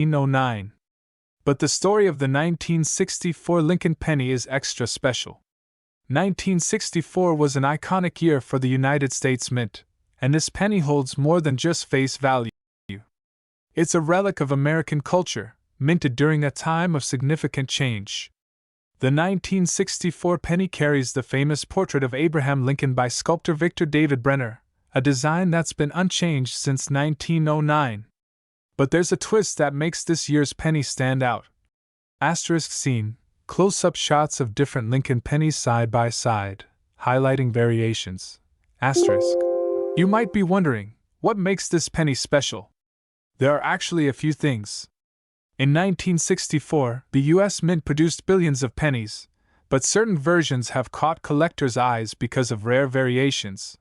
1909. But the story of the 1964 Lincoln penny is extra special. 1964 was an iconic year for the United States Mint, and this penny holds more than just face value. It's a relic of American culture, minted during a time of significant change. The 1964 penny carries the famous portrait of Abraham Lincoln by sculptor Victor David Brenner, a design that's been unchanged since 1909. But there's a twist that makes this year's penny stand out. Asterisk scene, close-up shots of different Lincoln pennies side by side, highlighting variations. Asterisk. You might be wondering, what makes this penny special? There are actually a few things. In 1964, the U.S. Mint produced billions of pennies, but certain versions have caught collectors' eyes because of rare variations.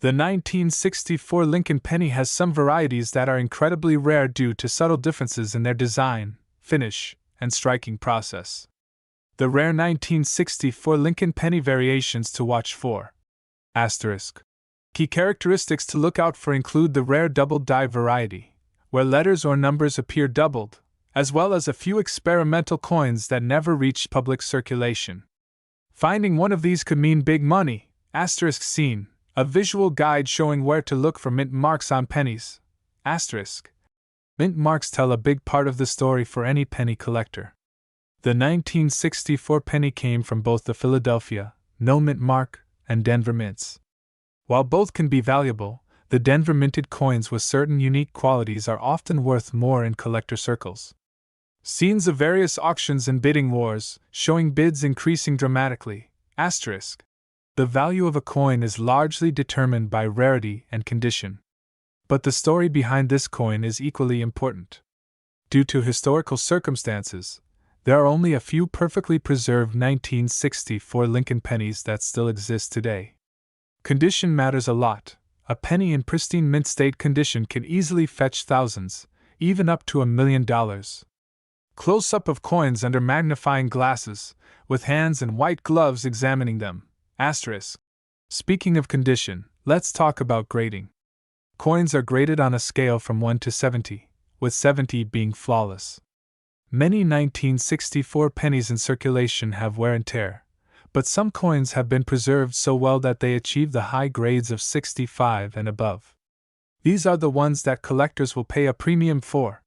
The 1964 Lincoln penny has some varieties that are incredibly rare due to subtle differences in their design, finish, and striking process. The rare 1964 Lincoln penny variations to watch for. Asterisk. Key characteristics to look out for include the rare double die variety, where letters or numbers appear doubled, as well as a few experimental coins that never reached public circulation. Finding one of these could mean big money. Asterisk scene, a visual guide showing where to look for mint marks on pennies. Asterisk. Mint marks tell a big part of the story for any penny collector. The 1964 penny came from both the Philadelphia, no mint mark, and Denver mints. While both can be valuable, the Denver minted coins with certain unique qualities are often worth more in collector circles. Scenes of various auctions and bidding wars, showing bids increasing dramatically. Asterisk. The value of a coin is largely determined by rarity and condition. But the story behind this coin is equally important. Due to historical circumstances, there are only a few perfectly preserved 1964 Lincoln pennies that still exist today. Condition matters a lot. A penny in pristine mint state condition can easily fetch thousands, even up to $1 million. Close-up of coins under magnifying glasses, with hands and white gloves examining them. Asterisk. Speaking of condition, let's talk about grading. Coins are graded on a scale from 1 to 70, with 70 being flawless. Many 1964 pennies in circulation have wear and tear, but some coins have been preserved so well that they achieve the high grades of 65 and above. These are the ones that collectors will pay a premium for.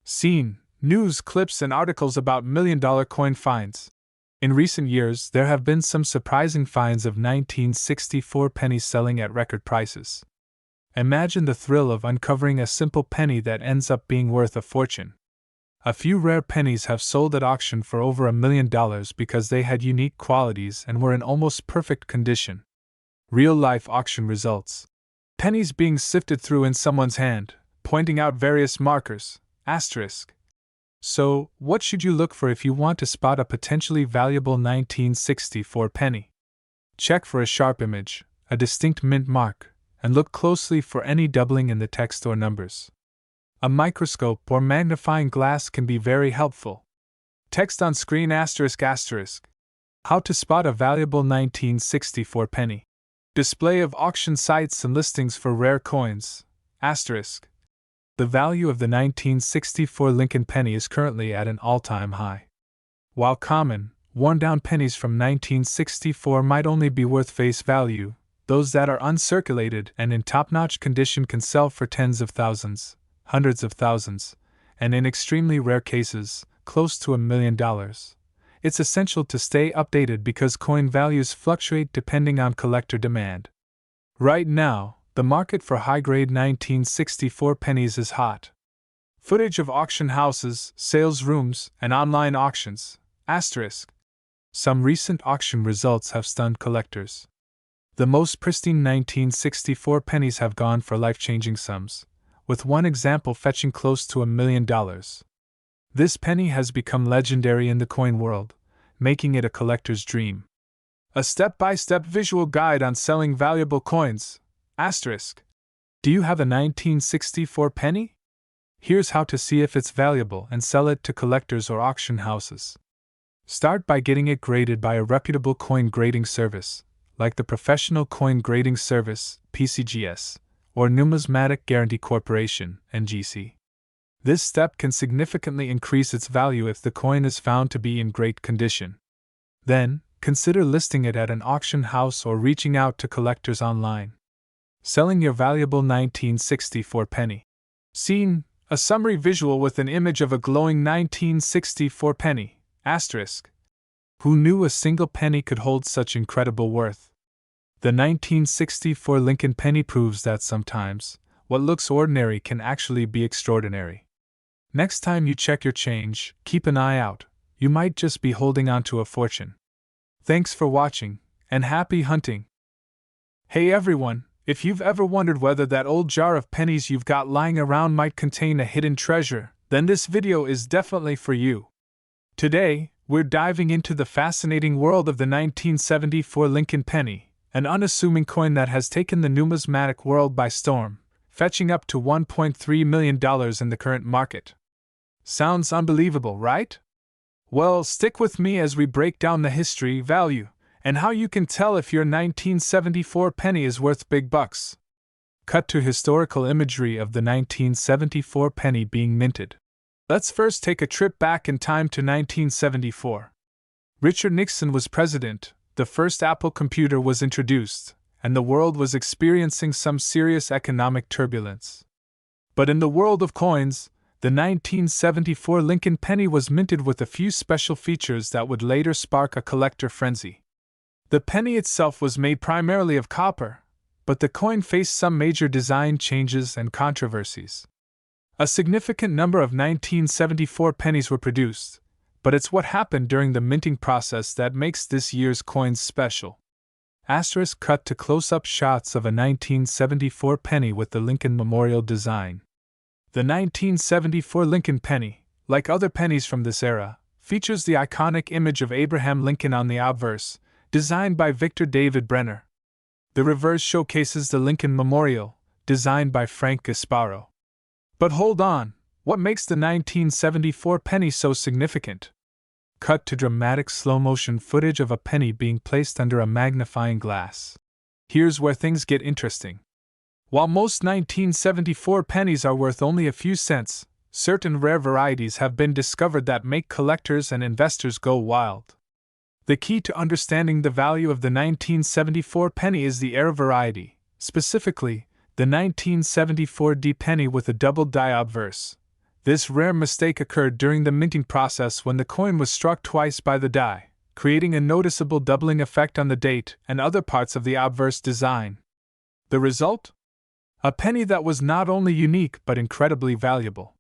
Scene, news clips and articles about million-dollar coin finds. In recent years, there have been some surprising finds of 1964 pennies selling at record prices. Imagine the thrill of uncovering a simple penny that ends up being worth a fortune. A few rare pennies have sold at auction for over $1 million because they had unique qualities and were in almost perfect condition. Real-life auction results. Pennies being sifted through in someone's hand, pointing out various markers. Asterisk. So, what should you look for if you want to spot a potentially valuable 1964 penny? Check for a sharp image, a distinct mint mark, and look closely for any doubling in the text or numbers. A microscope or magnifying glass can be very helpful. Text on screen asterisk asterisk. How to spot a valuable 1964 penny. Display of auction sites and listings for rare coins. Asterisk. The value of the 1964 Lincoln penny is currently at an all-time high. While common, worn-down pennies from 1964 might only be worth face value, those that are uncirculated and in top-notch condition can sell for tens of thousands, hundreds of thousands, and in extremely rare cases, close to $1 million. It's essential to stay updated because coin values fluctuate depending on collector demand. Right now, the market for high-grade 1964 pennies is hot. Footage of auction houses, sales rooms, and online auctions. Asterisk. Some recent auction results have stunned collectors. The most pristine 1964 pennies have gone for life-changing sums, with one example fetching close to $1 million. This penny has become legendary in the coin world, making it a collector's dream. A step-by-step visual guide on selling valuable coins. Asterisk. Do you have a 1964 penny? Here's how to see if it's valuable and sell it to collectors or auction houses. Start by getting it graded by a reputable coin grading service, like the Professional Coin Grading Service, PCGS, or Numismatic Guarantee Corporation, NGC. This step can significantly increase its value if the coin is found to be in great condition. Then, consider listing it at an auction house or reaching out to collectors online. Selling your valuable 1964 penny. Scene: a summary visual with an image of a glowing 1964 penny, asterisk. Who knew a single penny could hold such incredible worth? The 1964 Lincoln penny proves that sometimes, what looks ordinary can actually be extraordinary. Next time you check your change, keep an eye out. You might just be holding on to a fortune. Thanks for watching, and happy hunting! Hey everyone, if you've ever wondered whether that old jar of pennies you've got lying around might contain a hidden treasure, then this video is definitely for you. Today, we're diving into the fascinating world of the 1974 Lincoln penny, an unassuming coin that has taken the numismatic world by storm, fetching up to $1.3 million in the current market. Sounds unbelievable, right? Well, stick with me as we break down the history, value, and how you can tell if your 1974 penny is worth big bucks. Cut to historical imagery of the 1974 penny being minted. Let's first take a trip back in time to 1974. Richard Nixon was president, the first Apple computer was introduced, and the world was experiencing some serious economic turbulence. But in the world of coins, the 1974 Lincoln penny was minted with a few special features that would later spark a collector frenzy. The penny itself was made primarily of copper, but the coin faced some major design changes and controversies. A significant number of 1974 pennies were produced, but it's what happened during the minting process that makes this year's coins special. Asterisk cut to close-up shots of a 1974 penny with the Lincoln Memorial design. The 1974 Lincoln penny, like other pennies from this era, features the iconic image of Abraham Lincoln on the obverse, designed by Victor David Brenner. The reverse showcases the Lincoln Memorial, designed by Frank Gasparo. But hold on, what makes the 1974 penny so significant? Cut to dramatic slow-motion footage of a penny being placed under a magnifying glass. Here's where things get interesting. While most 1974 pennies are worth only a few cents, certain rare varieties have been discovered that make collectors and investors go wild. The key to understanding the value of the 1974 penny is the rare variety, specifically, the 1974 D penny with a double die obverse. This rare mistake occurred during the minting process when the coin was struck twice by the die, creating a noticeable doubling effect on the date and other parts of the obverse design. The result? A penny that was not only unique but incredibly valuable.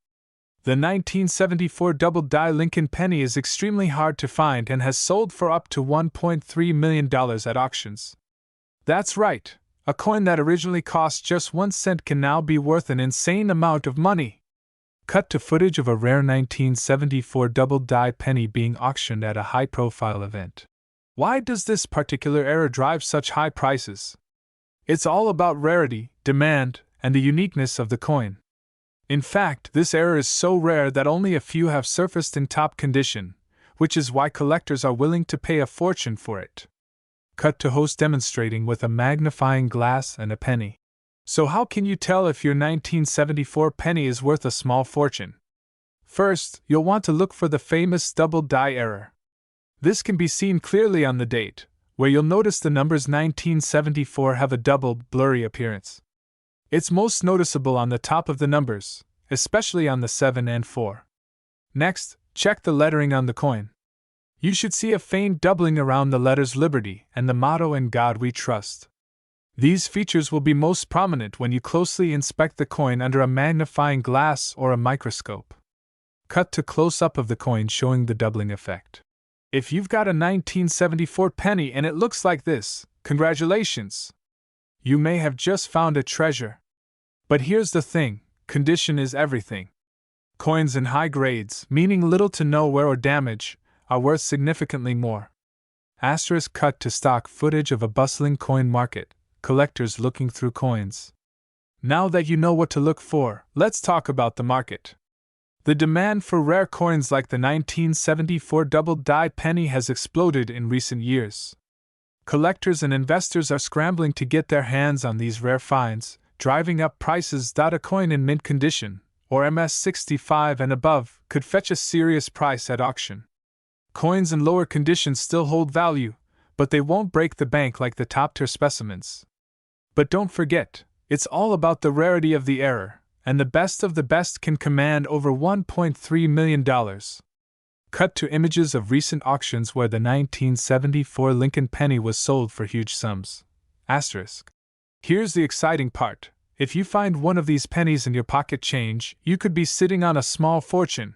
The 1974 double die Lincoln penny is extremely hard to find and has sold for up to $1.3 million at auctions. That's right, a coin that originally cost just 1 cent can now be worth an insane amount of money. Cut to footage of a rare 1974 double die penny being auctioned at a high-profile event. Why does this particular era drive such high prices? It's all about rarity, demand, and the uniqueness of the coin. In fact, this error is so rare that only a few have surfaced in top condition, which is why collectors are willing to pay a fortune for it. Cut to host demonstrating with a magnifying glass and a penny. So how can you tell if your 1974 penny is worth a small fortune? First, you'll want to look for the famous double die error. This can be seen clearly on the date, where you'll notice the numbers 1974 have a double, blurry appearance. It's most noticeable on the top of the numbers, especially on the 7 and 4. Next, check the lettering on the coin. You should see a faint doubling around the letters Liberty and the motto In God We Trust. These features will be most prominent when you closely inspect the coin under a magnifying glass or a microscope. Cut to close-up of the coin showing the doubling effect. If you've got a 1974 penny and it looks like this, congratulations! You may have just found a treasure. But here's the thing, condition is everything. Coins in high grades, meaning little to no wear or damage, are worth significantly more. Asterisk cut to stock footage of a bustling coin market, collectors looking through coins. Now that you know what to look for, let's talk about the market. The demand for rare coins like the 1974 double die penny has exploded in recent years. Collectors and investors are scrambling to get their hands on these rare finds, driving up prices. A coin in mint condition, or MS-65 and above, could fetch a serious price at auction. Coins in lower conditions still hold value, but they won't break the bank like the top-tier specimens. But don't forget, it's all about the rarity of the error, and the best of the best can command over $1.3 million. Cut to images of recent auctions where the 1974 Lincoln penny was sold for huge sums. Asterisk. Here's the exciting part. If you find one of these pennies in your pocket change, you could be sitting on a small fortune.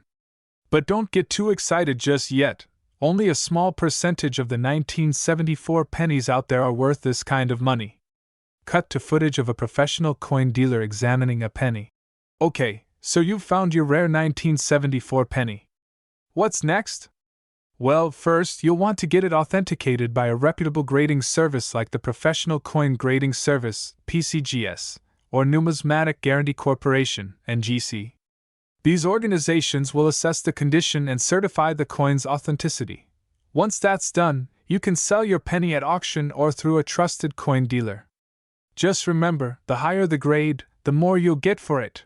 But don't get too excited just yet. Only a small percentage of the 1974 pennies out there are worth this kind of money. Cut to footage of a professional coin dealer examining a penny. Okay, so you've found your rare 1974 penny. What's next? Well, first, you'll want to get it authenticated by a reputable grading service like the Professional Coin Grading Service, PCGS, or Numismatic Guarantee Corporation, NGC. These organizations will assess the condition and certify the coin's authenticity. Once that's done, you can sell your penny at auction or through a trusted coin dealer. Just remember, the higher the grade, the more you'll get for it.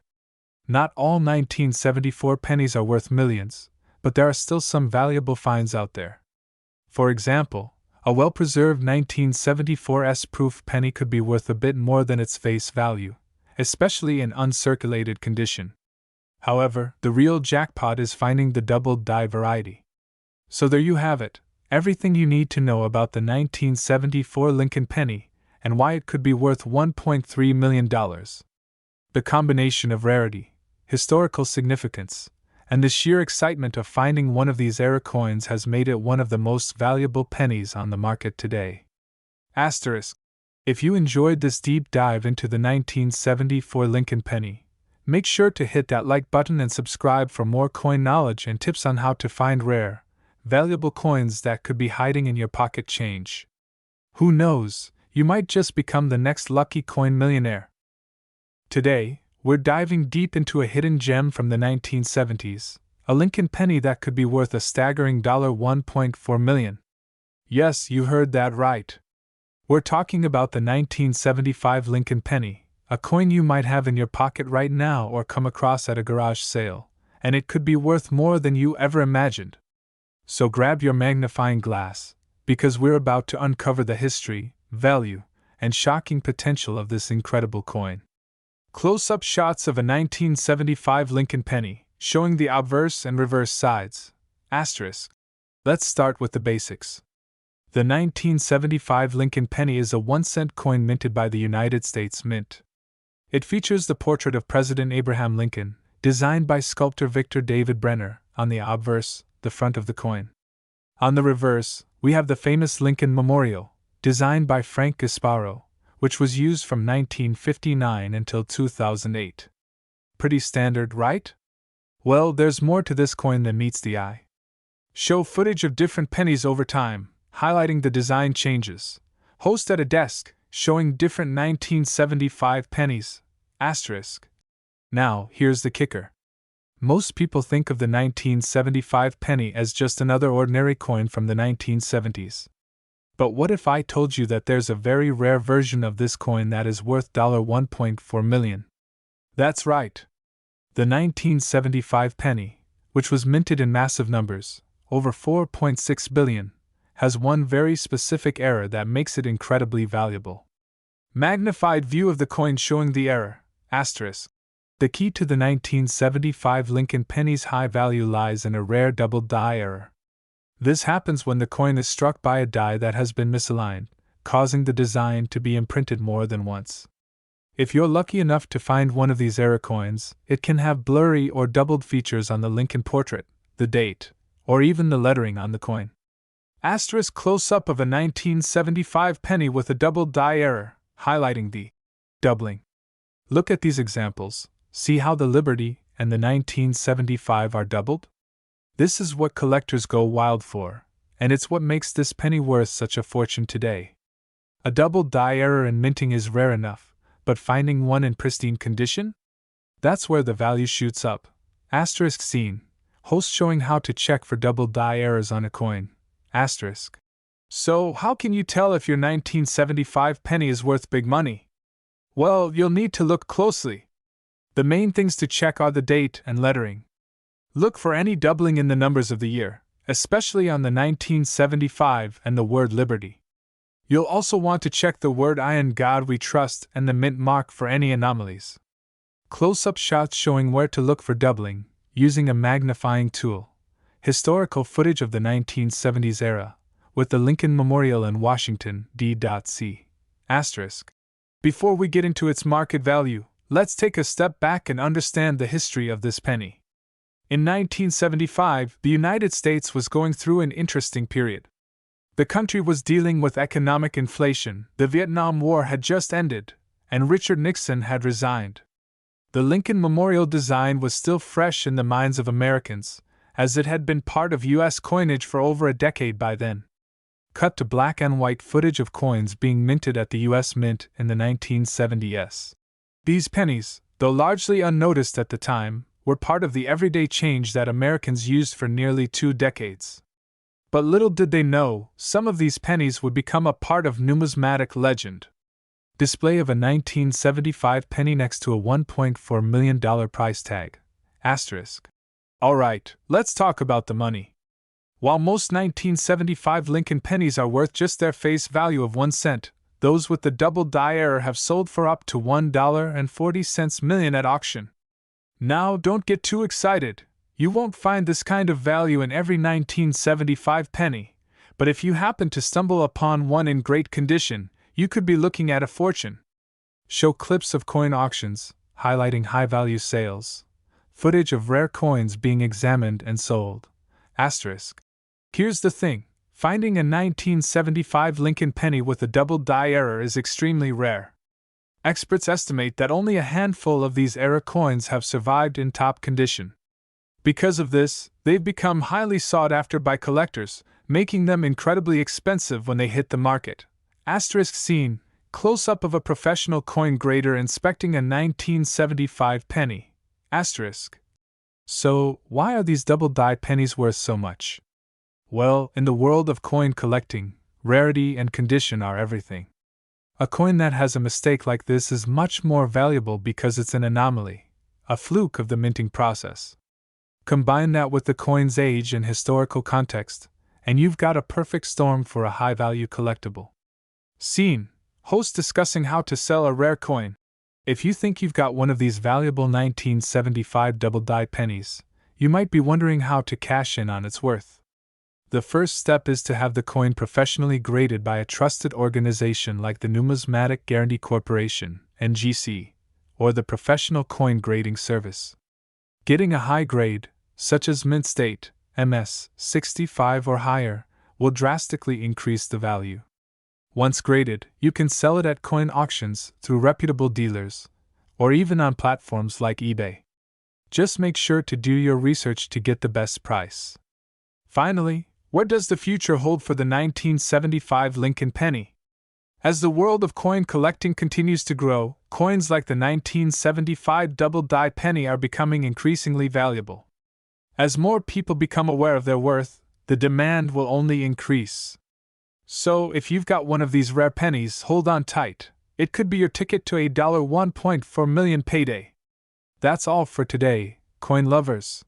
Not all 1974 pennies are worth millions, but there are still some valuable finds out there. For example, a well-preserved 1974 S-proof penny could be worth a bit more than its face value, especially in uncirculated condition. However, the real jackpot is finding the double die variety. So there you have it, everything you need to know about the 1974 Lincoln penny and why it could be worth $1.3 million. The combination of rarity, historical significance, and the sheer excitement of finding one of these era coins has made it one of the most valuable pennies on the market today. Asterisk. If you enjoyed this deep dive into the 1974 Lincoln penny, make sure to hit that like button and subscribe for more coin knowledge and tips on how to find rare, valuable coins that could be hiding in your pocket change. Who knows, you might just become the next lucky coin millionaire. Today, we're diving deep into a hidden gem from the 1970s, a Lincoln penny that could be worth a staggering $1.4 million. Yes, you heard that right. We're talking about the 1975 Lincoln penny, a coin you might have in your pocket right now or come across at a garage sale, and it could be worth more than you ever imagined. So grab your magnifying glass, because we're about to uncover the history, value, and shocking potential of this incredible coin. Close-up shots of a 1975 Lincoln penny, showing the obverse and reverse sides. Asterisk. Let's start with the basics. The 1975 Lincoln penny is a 1-cent coin minted by the United States Mint. It features the portrait of President Abraham Lincoln, designed by sculptor Victor David Brenner, on the obverse, the front of the coin. On the reverse, we have the famous Lincoln Memorial, designed by Frank Gasparo, which was used from 1959 until 2008. Pretty standard, right? Well, there's more to this coin than meets the eye. Show footage of different pennies over time, highlighting the design changes. Host at a desk, showing different 1975 pennies. Asterisk. Now, here's the kicker. Most people think of the 1975 penny as just another ordinary coin from the 1970s. But what if I told you that there's a very rare version of this coin that is worth $1.4 million? That's right. The 1975 penny, which was minted in massive numbers, over 4.6 billion, has one very specific error that makes it incredibly valuable. Magnified view of the coin showing the error. Asterisk. The key to the 1975 Lincoln penny's high value lies in a rare double die error. This happens when the coin is struck by a die that has been misaligned, causing the design to be imprinted more than once. If you're lucky enough to find one of these error coins, it can have blurry or doubled features on the Lincoln portrait, the date, or even the lettering on the coin. Asterisk close-up of a 1975 penny with a double die error, highlighting the doubling. Look at these examples. See how the Liberty and the 1975 are doubled? This is what collectors go wild for, and it's what makes this penny worth such a fortune today. A double die error in minting is rare enough, but finding one in pristine condition? That's where the value shoots up. Asterisk scene. Host showing how to check for double die errors on a coin. Asterisk. So, how can you tell if your 1975 penny is worth big money? Well, you'll need to look closely. The main things to check are the date and lettering. Look for any doubling in the numbers of the year, especially on the 1975 and the word Liberty. You'll also want to check the word I in God We Trust and the mint mark for any anomalies. Close-up shots showing where to look for doubling, using a magnifying tool. Historical footage of the 1970s era, with the Lincoln Memorial in Washington, D.C. Asterisk. Before we get into its market value, let's take a step back and understand the history of this penny. In 1975, the United States was going through an interesting period. The country was dealing with economic inflation, the Vietnam War had just ended, and Richard Nixon had resigned. The Lincoln Memorial design was still fresh in the minds of Americans, as it had been part of U.S. coinage for over a decade by then. Cut to black and white footage of coins being minted at the U.S. Mint in the 1970s. These pennies, though largely unnoticed at the time, were part of the everyday change that Americans used for nearly 2 decades. But little did they know, some of these pennies would become a part of numismatic legend. Display of a 1975 penny next to a $1.4 million price tag. Asterisk. Alright, let's talk about the money. While most 1975 Lincoln pennies are worth just their face value of 1 cent, those with the double die error have sold for up to $1.40 million at auction. Now, don't get too excited. You won't find this kind of value in every 1975 penny, but if you happen to stumble upon one in great condition, you could be looking at a fortune. Show clips of coin auctions, highlighting high-value sales. Footage of rare coins being examined and sold. Asterisk. Here's the thing, finding a 1975 Lincoln penny with a double die error is extremely rare. Experts estimate that only a handful of these era coins have survived in top condition. Because of this, they've become highly sought after by collectors, making them incredibly expensive when they hit the market. Asterisk scene, close-up of a professional coin grader inspecting a 1975 penny. Asterisk. So, why are these double-die pennies worth so much? Well, in the world of coin collecting, rarity and condition are everything. A coin that has a mistake like this is much more valuable because it's an anomaly, a fluke of the minting process. Combine that with the coin's age and historical context, and you've got a perfect storm for a high-value collectible. Scene: host discussing how to sell a rare coin. If you think you've got one of these valuable 1975 double-die pennies, you might be wondering how to cash in on its worth. The first step is to have the coin professionally graded by a trusted organization like the Numismatic Guarantee Corporation, NGC, or the Professional Coin Grading Service. Getting a high grade, such as Mint State, MS 65 or higher, will drastically increase the value. Once graded, you can sell it at coin auctions through reputable dealers, or even on platforms like eBay. Just make sure to do your research to get the best price. Finally, what does the future hold for the 1975 Lincoln penny? As the world of coin collecting continues to grow, coins like the 1975 double-die penny are becoming increasingly valuable. As more people become aware of their worth, the demand will only increase. So, if you've got one of these rare pennies, hold on tight. It could be your ticket to a $1.4 million payday. That's all for today, coin lovers.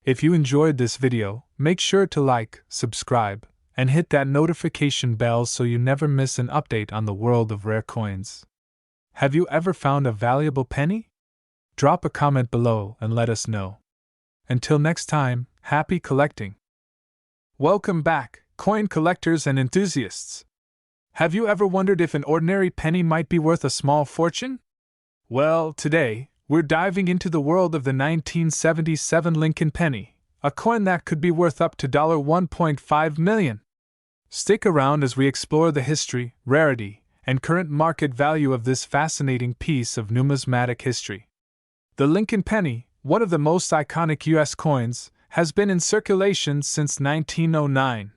If you enjoyed this video, make sure to like, subscribe, and hit that notification bell so you never miss an update on the world of rare coins. Have you ever found a valuable penny? Drop a comment below and let us know. Until next time, happy collecting. Welcome back, coin collectors and enthusiasts. Have you ever wondered if an ordinary penny might be worth a small fortune? Well, today, we're diving into the world of the 1977 Lincoln penny, a coin that could be worth up to $1.5 million. Stick around as we explore the history, rarity, and current market value of this fascinating piece of numismatic history. The Lincoln penny, one of the most iconic U.S. coins, has been in circulation since 1909.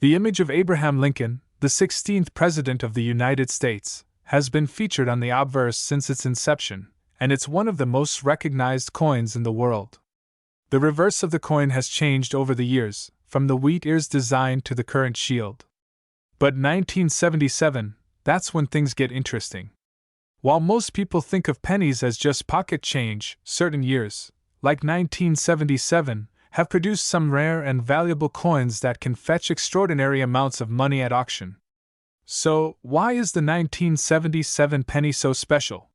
The image of Abraham Lincoln, the 16th President of the United States, has been featured on the obverse since its inception, and it's one of the most recognized coins in the world. The reverse of the coin has changed over the years, from the wheat ears design to the current shield. But 1977, that's when things get interesting. While most people think of pennies as just pocket change, certain years, like 1977, have produced some rare and valuable coins that can fetch extraordinary amounts of money at auction. So, why is the 1977 penny so special?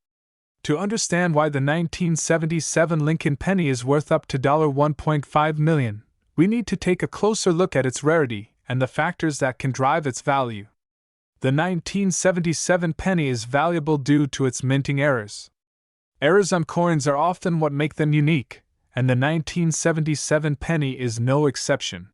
To understand why the 1977 Lincoln penny is worth up to $1.5 million, we need to take a closer look at its rarity and the factors that can drive its value. The 1977 penny is valuable due to its minting errors. Errors on coins are often what make them unique, and the 1977 penny is no exception.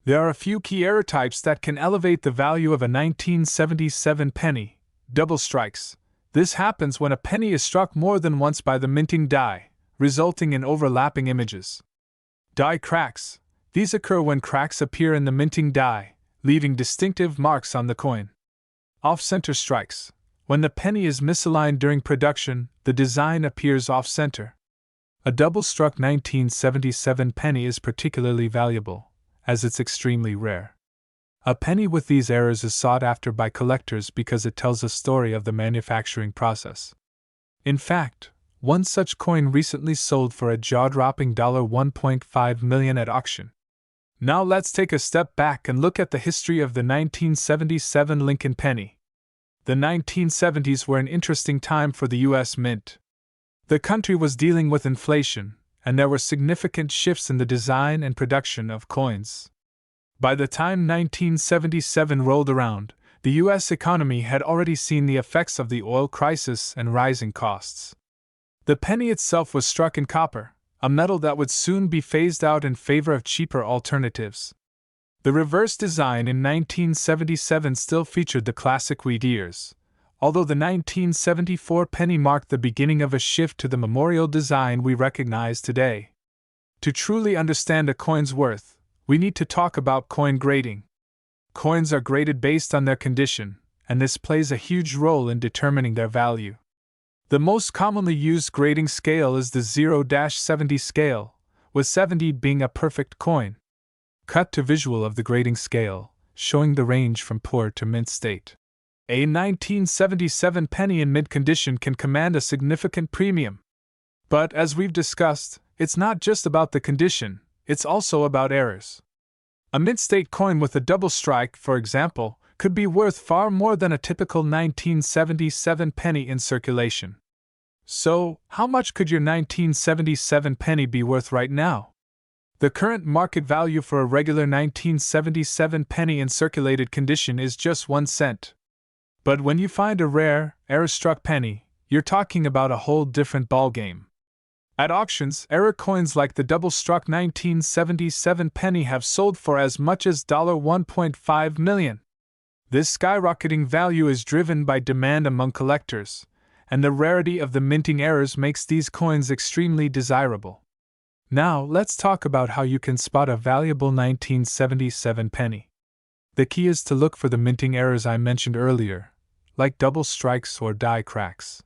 There are a few key error types that can elevate the value of a 1977 penny. Double strikes. This happens when a penny is struck more than once by the minting die, resulting in overlapping images. Die cracks. These occur when cracks appear in the minting die, leaving distinctive marks on the coin. Off-center strikes. When the penny is misaligned during production, the design appears off-center. A double-struck 1977 penny is particularly valuable, as it's extremely rare. A penny with these errors is sought after by collectors because it tells a story of the manufacturing process. In fact, one such coin recently sold for a jaw-dropping $1.5 million at auction. Now let's take a step back and look at the history of the 1977 Lincoln penny. The 1970s were an interesting time for the U.S. Mint. The country was dealing with inflation, and there were significant shifts in the design and production of coins. By the time 1977 rolled around, the U.S. economy had already seen the effects of the oil crisis and rising costs. The penny itself was struck in copper, a metal that would soon be phased out in favor of cheaper alternatives. The reverse design in 1977 still featured the classic wheat ears, although the 1974 penny marked the beginning of a shift to the memorial design we recognize today. To truly understand a coin's worth, we need to talk about coin grading. Coins are graded based on their condition, and this plays a huge role in determining their value. The most commonly used grading scale is the 0-70 scale, with 70 being a perfect coin. Cut to visual of the grading scale, showing the range from poor to mint state. A 1977 penny in mint condition can command a significant premium. But as we've discussed, it's not just about the condition, it's also about errors. A mint state coin with a double strike, for example, could be worth far more than a typical 1977 penny in circulation. So, how much could your 1977 penny be worth right now? The current market value for a regular 1977 penny in circulated condition is just 1 cent. But when you find a rare, error-struck penny, you're talking about a whole different ballgame. At auctions, error coins like the double-struck 1977 penny have sold for as much as $1.5 million. This skyrocketing value is driven by demand among collectors, and the rarity of the minting errors makes these coins extremely desirable. Now, let's talk about how you can spot a valuable 1977 penny. The key is to look for the minting errors I mentioned earlier, like double strikes or die cracks.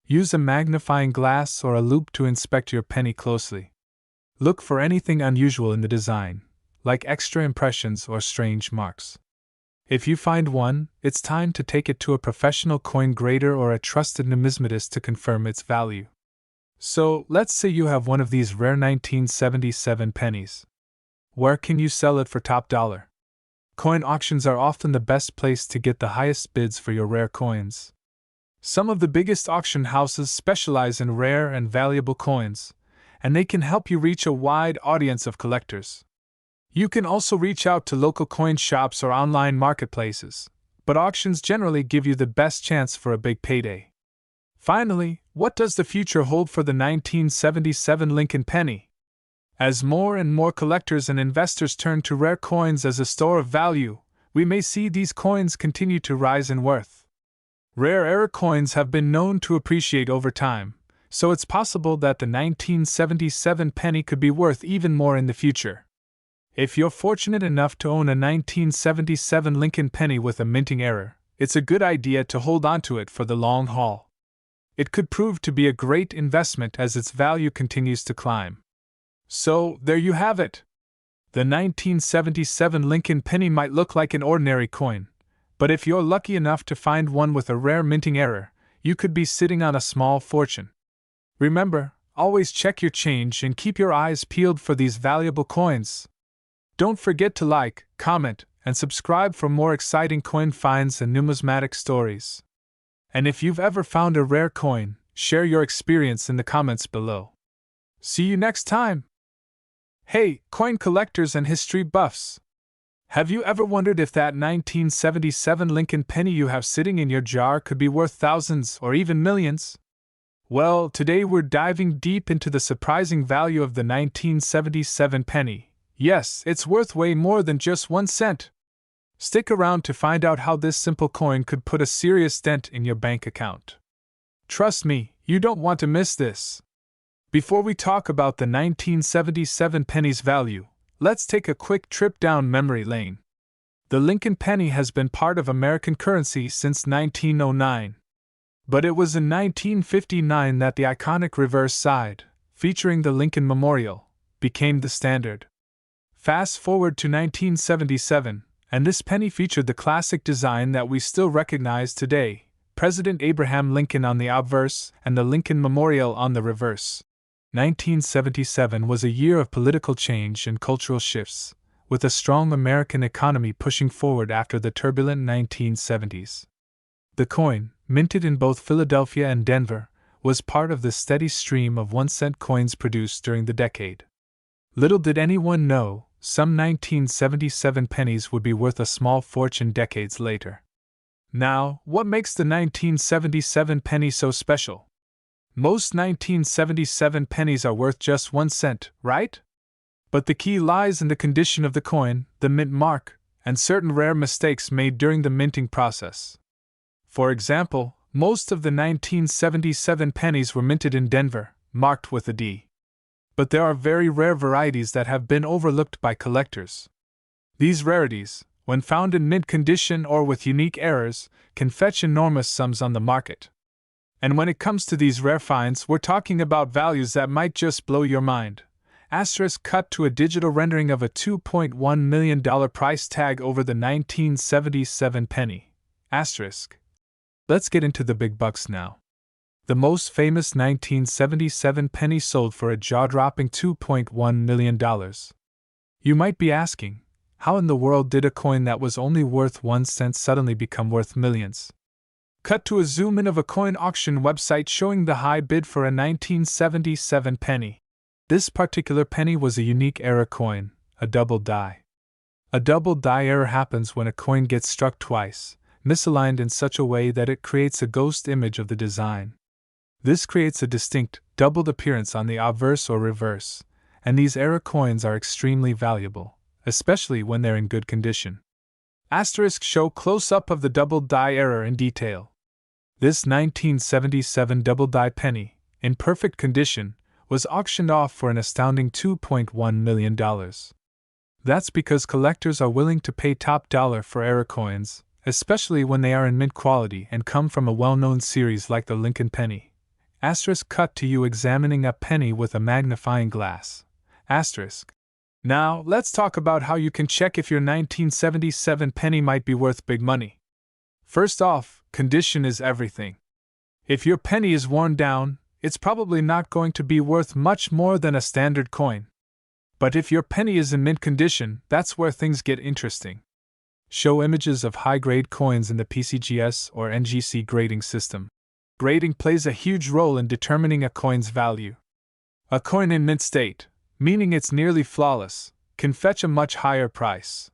Use a magnifying glass or a loupe to inspect your penny closely. Look for anything unusual in the design, like extra impressions or strange marks. If you find one, it's time to take it to a professional coin grader or a trusted numismatist to confirm its value. So, let's say you have one of these rare 1977 pennies. Where can you sell it for top dollar? Coin auctions are often the best place to get the highest bids for your rare coins. Some of the biggest auction houses specialize in rare and valuable coins, and they can help you reach a wide audience of collectors. You can also reach out to local coin shops or online marketplaces, but auctions generally give you the best chance for a big payday. Finally, what does the future hold for the 1977 Lincoln penny? As more and more collectors and investors turn to rare coins as a store of value, we may see these coins continue to rise in worth. Rare error coins have been known to appreciate over time, so it's possible that the 1977 penny could be worth even more in the future. If you're fortunate enough to own a 1977 Lincoln penny with a minting error, it's a good idea to hold onto it for the long haul. It could prove to be a great investment as its value continues to climb. So, there you have it. The 1977 Lincoln penny might look like an ordinary coin, but if you're lucky enough to find one with a rare minting error, you could be sitting on a small fortune. Remember, always check your change and keep your eyes peeled for these valuable coins. Don't forget to like, comment, and subscribe for more exciting coin finds and numismatic stories. And if you've ever found a rare coin, share your experience in the comments below. See you next time! Hey, coin collectors and history buffs! Have you ever wondered if that 1977 Lincoln penny you have sitting in your jar could be worth thousands or even millions? Well, today we're diving deep into the surprising value of the 1977 penny. Yes, it's worth way more than just 1 cent. Stick around to find out how this simple coin could put a serious dent in your bank account. Trust me, you don't want to miss this. Before we talk about the 1977 penny's value, let's take a quick trip down memory lane. The Lincoln penny has been part of American currency since 1909. But it was in 1959 that the iconic reverse side, featuring the Lincoln Memorial, became the standard. Fast forward to 1977, and this penny featured the classic design that we still recognize today, President Abraham Lincoln on the obverse and the Lincoln Memorial on the reverse. 1977 was a year of political change and cultural shifts, with a strong American economy pushing forward after the turbulent 1970s. The coin, minted in both Philadelphia and Denver, was part of the steady stream of 1-cent coins produced during the decade. Little did anyone know, some 1977 pennies would be worth a small fortune decades later. Now, what makes the 1977 penny so special? Most 1977 pennies are worth just 1 cent, right? But the key lies in the condition of the coin, the mint mark, and certain rare mistakes made during the minting process. For example, most of the 1977 pennies were minted in Denver, marked with a D. But there are very rare varieties that have been overlooked by collectors. These rarities, when found in mint condition or with unique errors, can fetch enormous sums on the market. And when it comes to these rare finds, we're talking about values that might just blow your mind. Asterisk cut to a digital rendering of a $2.1 million price tag over the 1977 penny. Asterisk. Let's get into the big bucks now. The most famous 1977 penny sold for a jaw-dropping $2.1 million. You might be asking, how in the world did a coin that was only worth 1 cent suddenly become worth millions? Cut to a zoom in of a coin auction website showing the high bid for a 1977 penny. This particular penny was a unique error coin, a double die. A double die error happens when a coin gets struck twice, misaligned in such a way that it creates a ghost image of the design. This creates a distinct, doubled appearance on the obverse or reverse, and these error coins are extremely valuable, especially when they're in good condition. Asterisk show close-up of the double die error in detail. This 1977 double die penny, in perfect condition, was auctioned off for an astounding $2.1 million. That's because collectors are willing to pay top dollar for error coins, especially when they are in mint quality and come from a well-known series like the Lincoln penny. Asterisk cut to you examining a penny with a magnifying glass. Asterisk. Now, let's talk about how you can check if your 1977 penny might be worth big money. First off, condition is everything. If your penny is worn down, it's probably not going to be worth much more than a standard coin. But if your penny is in mint condition, that's where things get interesting. Show images of high-grade coins in the PCGS or NGC grading system. Grading plays a huge role in determining a coin's value. A coin in mint state, meaning it's nearly flawless, can fetch a much higher price.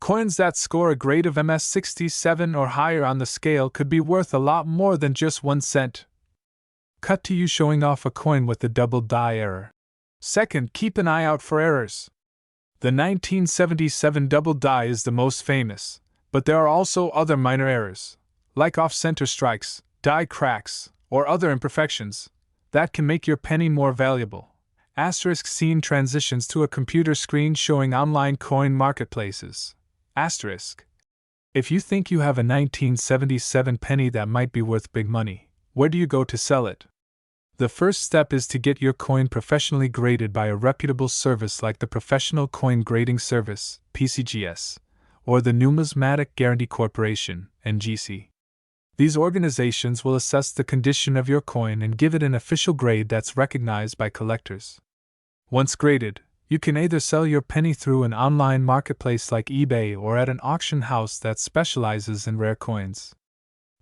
Coins that score a grade of MS67 or higher on the scale could be worth a lot more than just 1 cent. Cut to you showing off a coin with the double die error. Second, keep an eye out for errors. The 1977 double die is the most famous, but there are also other minor errors, like off-center strikes, die cracks, or other imperfections, that can make your penny more valuable. Asterisk scene transitions to a computer screen showing online coin marketplaces. Asterisk. If you think you have a 1977 penny that might be worth big money, where do you go to sell it? The first step is to get your coin professionally graded by a reputable service like the Professional Coin Grading Service, PCGS, or the Numismatic Guarantee Corporation, NGC. These organizations will assess the condition of your coin and give it an official grade that's recognized by collectors. Once graded, you can either sell your penny through an online marketplace like eBay or at an auction house that specializes in rare coins.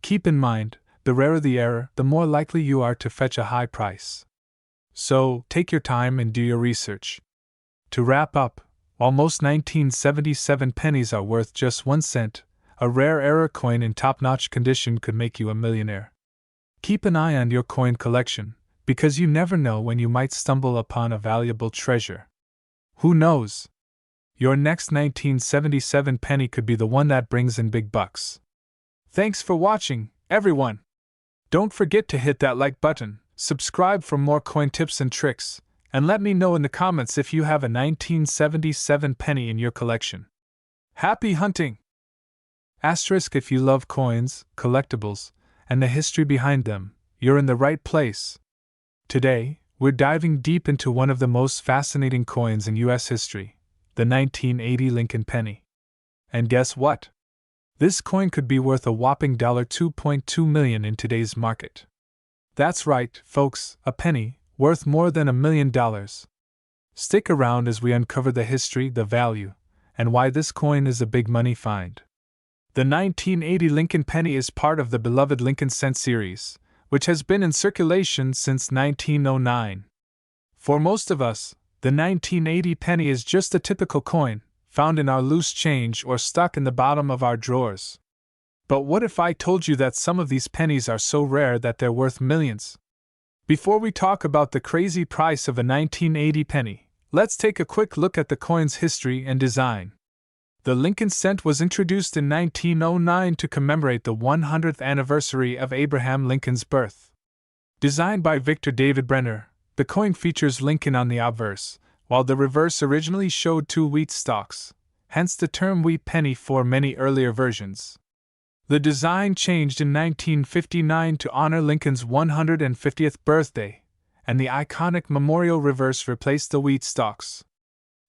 Keep in mind, the rarer the error, the more likely you are to fetch a high price. So, take your time and do your research. To wrap up, while most 1977 pennies are worth just 1 cent, a rare error coin in top-notch condition could make you a millionaire. Keep an eye on your coin collection, because you never know when you might stumble upon a valuable treasure. Who knows? Your next 1977 penny could be the one that brings in big bucks. Thanks for watching, everyone! Don't forget to hit that like button, subscribe for more coin tips and tricks, and let me know in the comments if you have a 1977 penny in your collection. Happy hunting! Asterisk, if you love coins, collectibles, and the history behind them, you're in the right place. Today, we're diving deep into one of the most fascinating coins in U.S. history, the 1980 Lincoln penny. And guess what? This coin could be worth a whopping $2.2 million in today's market. That's right, folks, a penny, worth more than $1 million. Stick around as we uncover the history, the value, and why this coin is a big money find. The 1980 Lincoln penny is part of the beloved Lincoln cent series, which has been in circulation since 1909. For most of us, the 1980 penny is just a typical coin, found in our loose change or stuck in the bottom of our drawers. But what if I told you that some of these pennies are so rare that they're worth millions? Before we talk about the crazy price of a 1980 penny, let's take a quick look at the coin's history and design. The Lincoln cent was introduced in 1909 to commemorate the 100th anniversary of Abraham Lincoln's birth. Designed by Victor David Brenner, the coin features Lincoln on the obverse, while the reverse originally showed 2 wheat stalks, hence the term wheat penny for many earlier versions. The design changed in 1959 to honor Lincoln's 150th birthday, and the iconic memorial reverse replaced the wheat stalks.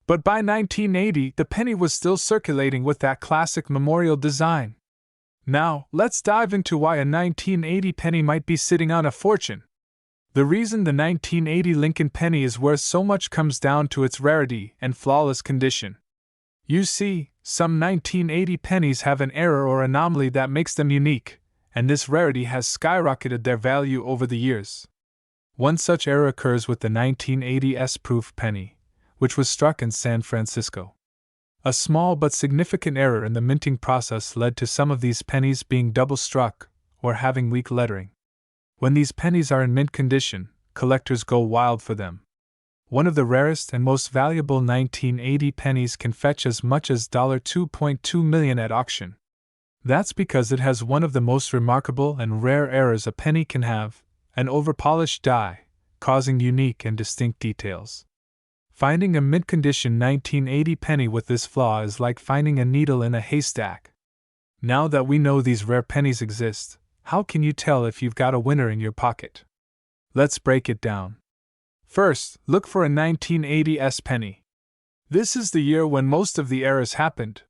But by 1980, the penny was still circulating with that classic memorial design. Now, let's dive into why a 1980 penny might be sitting on a fortune. The reason the 1980 Lincoln penny is worth so much comes down to its rarity and flawless condition. You see, some 1980 pennies have an error or anomaly that makes them unique, and this rarity has skyrocketed their value over the years. One such error occurs with the 1980 S-proof penny, which was struck in San Francisco. A small but significant error in the minting process led to some of these pennies being double-struck or having weak lettering. When these pennies are in mint condition, collectors go wild for them. One of the rarest and most valuable 1980 pennies can fetch as much as $2.2 million at auction. That's because it has one of the most remarkable and rare errors a penny can have, an overpolished die, causing unique and distinct details. Finding a mint-condition 1980 penny with this flaw is like finding a needle in a haystack. Now that we know these rare pennies exist, how can you tell if you've got a winner in your pocket? Let's break it down. First, look for a 1980 S penny. This is the year when most of the errors happened.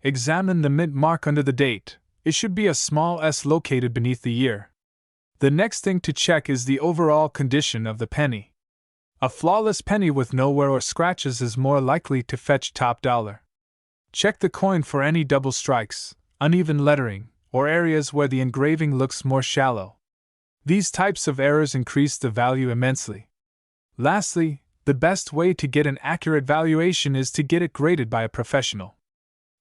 Examine the mint mark under the date. It should be a small s located beneath the year. The next thing to check is the overall condition of the penny. A flawless penny with no wear or scratches is more likely to fetch top dollar. Check the coin for any double strikes, uneven lettering, or areas where the engraving looks more shallow. These types of errors increase the value immensely. Lastly, the best way to get an accurate valuation is to get it graded by a professional.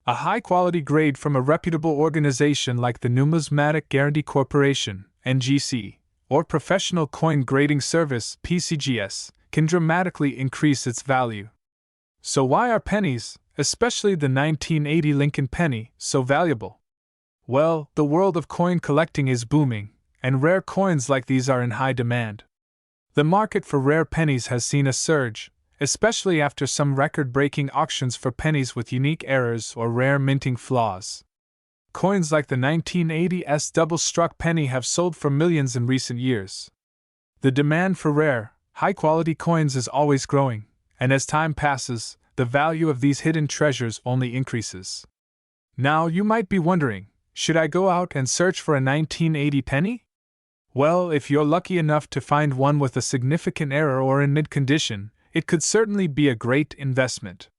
A high-quality grade from a reputable organization like the Numismatic Guarantee Corporation, NGC, or Professional Coin Grading Service, PCGS, can dramatically increase its value. So why are pennies, especially the 1980 Lincoln penny, so valuable? Well, the world of coin collecting is booming, and rare coins like these are in high demand. The market for rare pennies has seen a surge, especially after some record-breaking auctions for pennies with unique errors or rare minting flaws. Coins like the 1980 S double-struck penny have sold for millions in recent years. The demand for rare, high-quality coins is always growing, and as time passes, the value of these hidden treasures only increases. Now you might be wondering, Should I go out and search for a 1980 penny? Well, if you're lucky enough to find one with a significant error or in mid-condition, it could certainly be a great investment.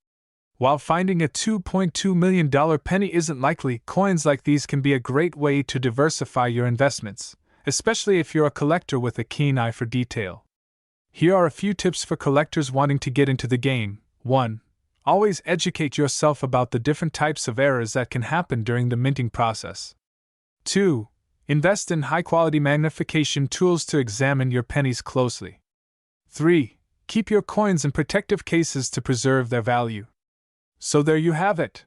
While finding a $2.2 million penny isn't likely, coins like these can be a great way to diversify your investments, especially if you're a collector with a keen eye for detail. Here are a few tips for collectors wanting to get into the game. 1. Always educate yourself about the different types of errors that can happen during the minting process. 2. Invest in high-quality magnification tools to examine your pennies closely. 3. Keep your coins in protective cases to preserve their value. So there you have it.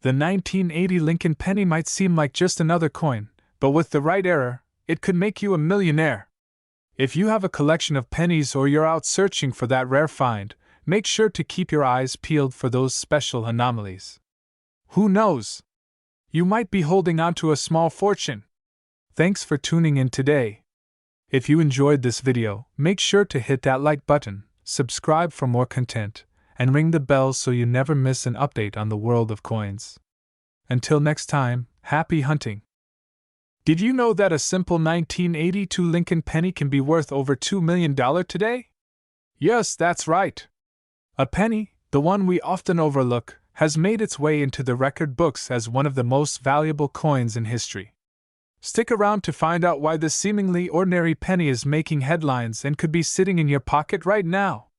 The 1980 Lincoln penny might seem like just another coin, but with the right error, it could make you a millionaire. If you have a collection of pennies or you're out searching for that rare find, make sure to keep your eyes peeled for those special anomalies. Who knows? You might be holding on to a small fortune. Thanks for tuning in today. If you enjoyed this video, make sure to hit that like button, subscribe for more content, and ring the bell so you never miss an update on the world of coins. Until next time, happy hunting! Did you know that a simple 1982 Lincoln penny can be worth over $2 million today? Yes, that's right. A penny, the one we often overlook, has made its way into the record books as one of the most valuable coins in history. Stick around to find out why this seemingly ordinary penny is making headlines and could be sitting in your pocket right now.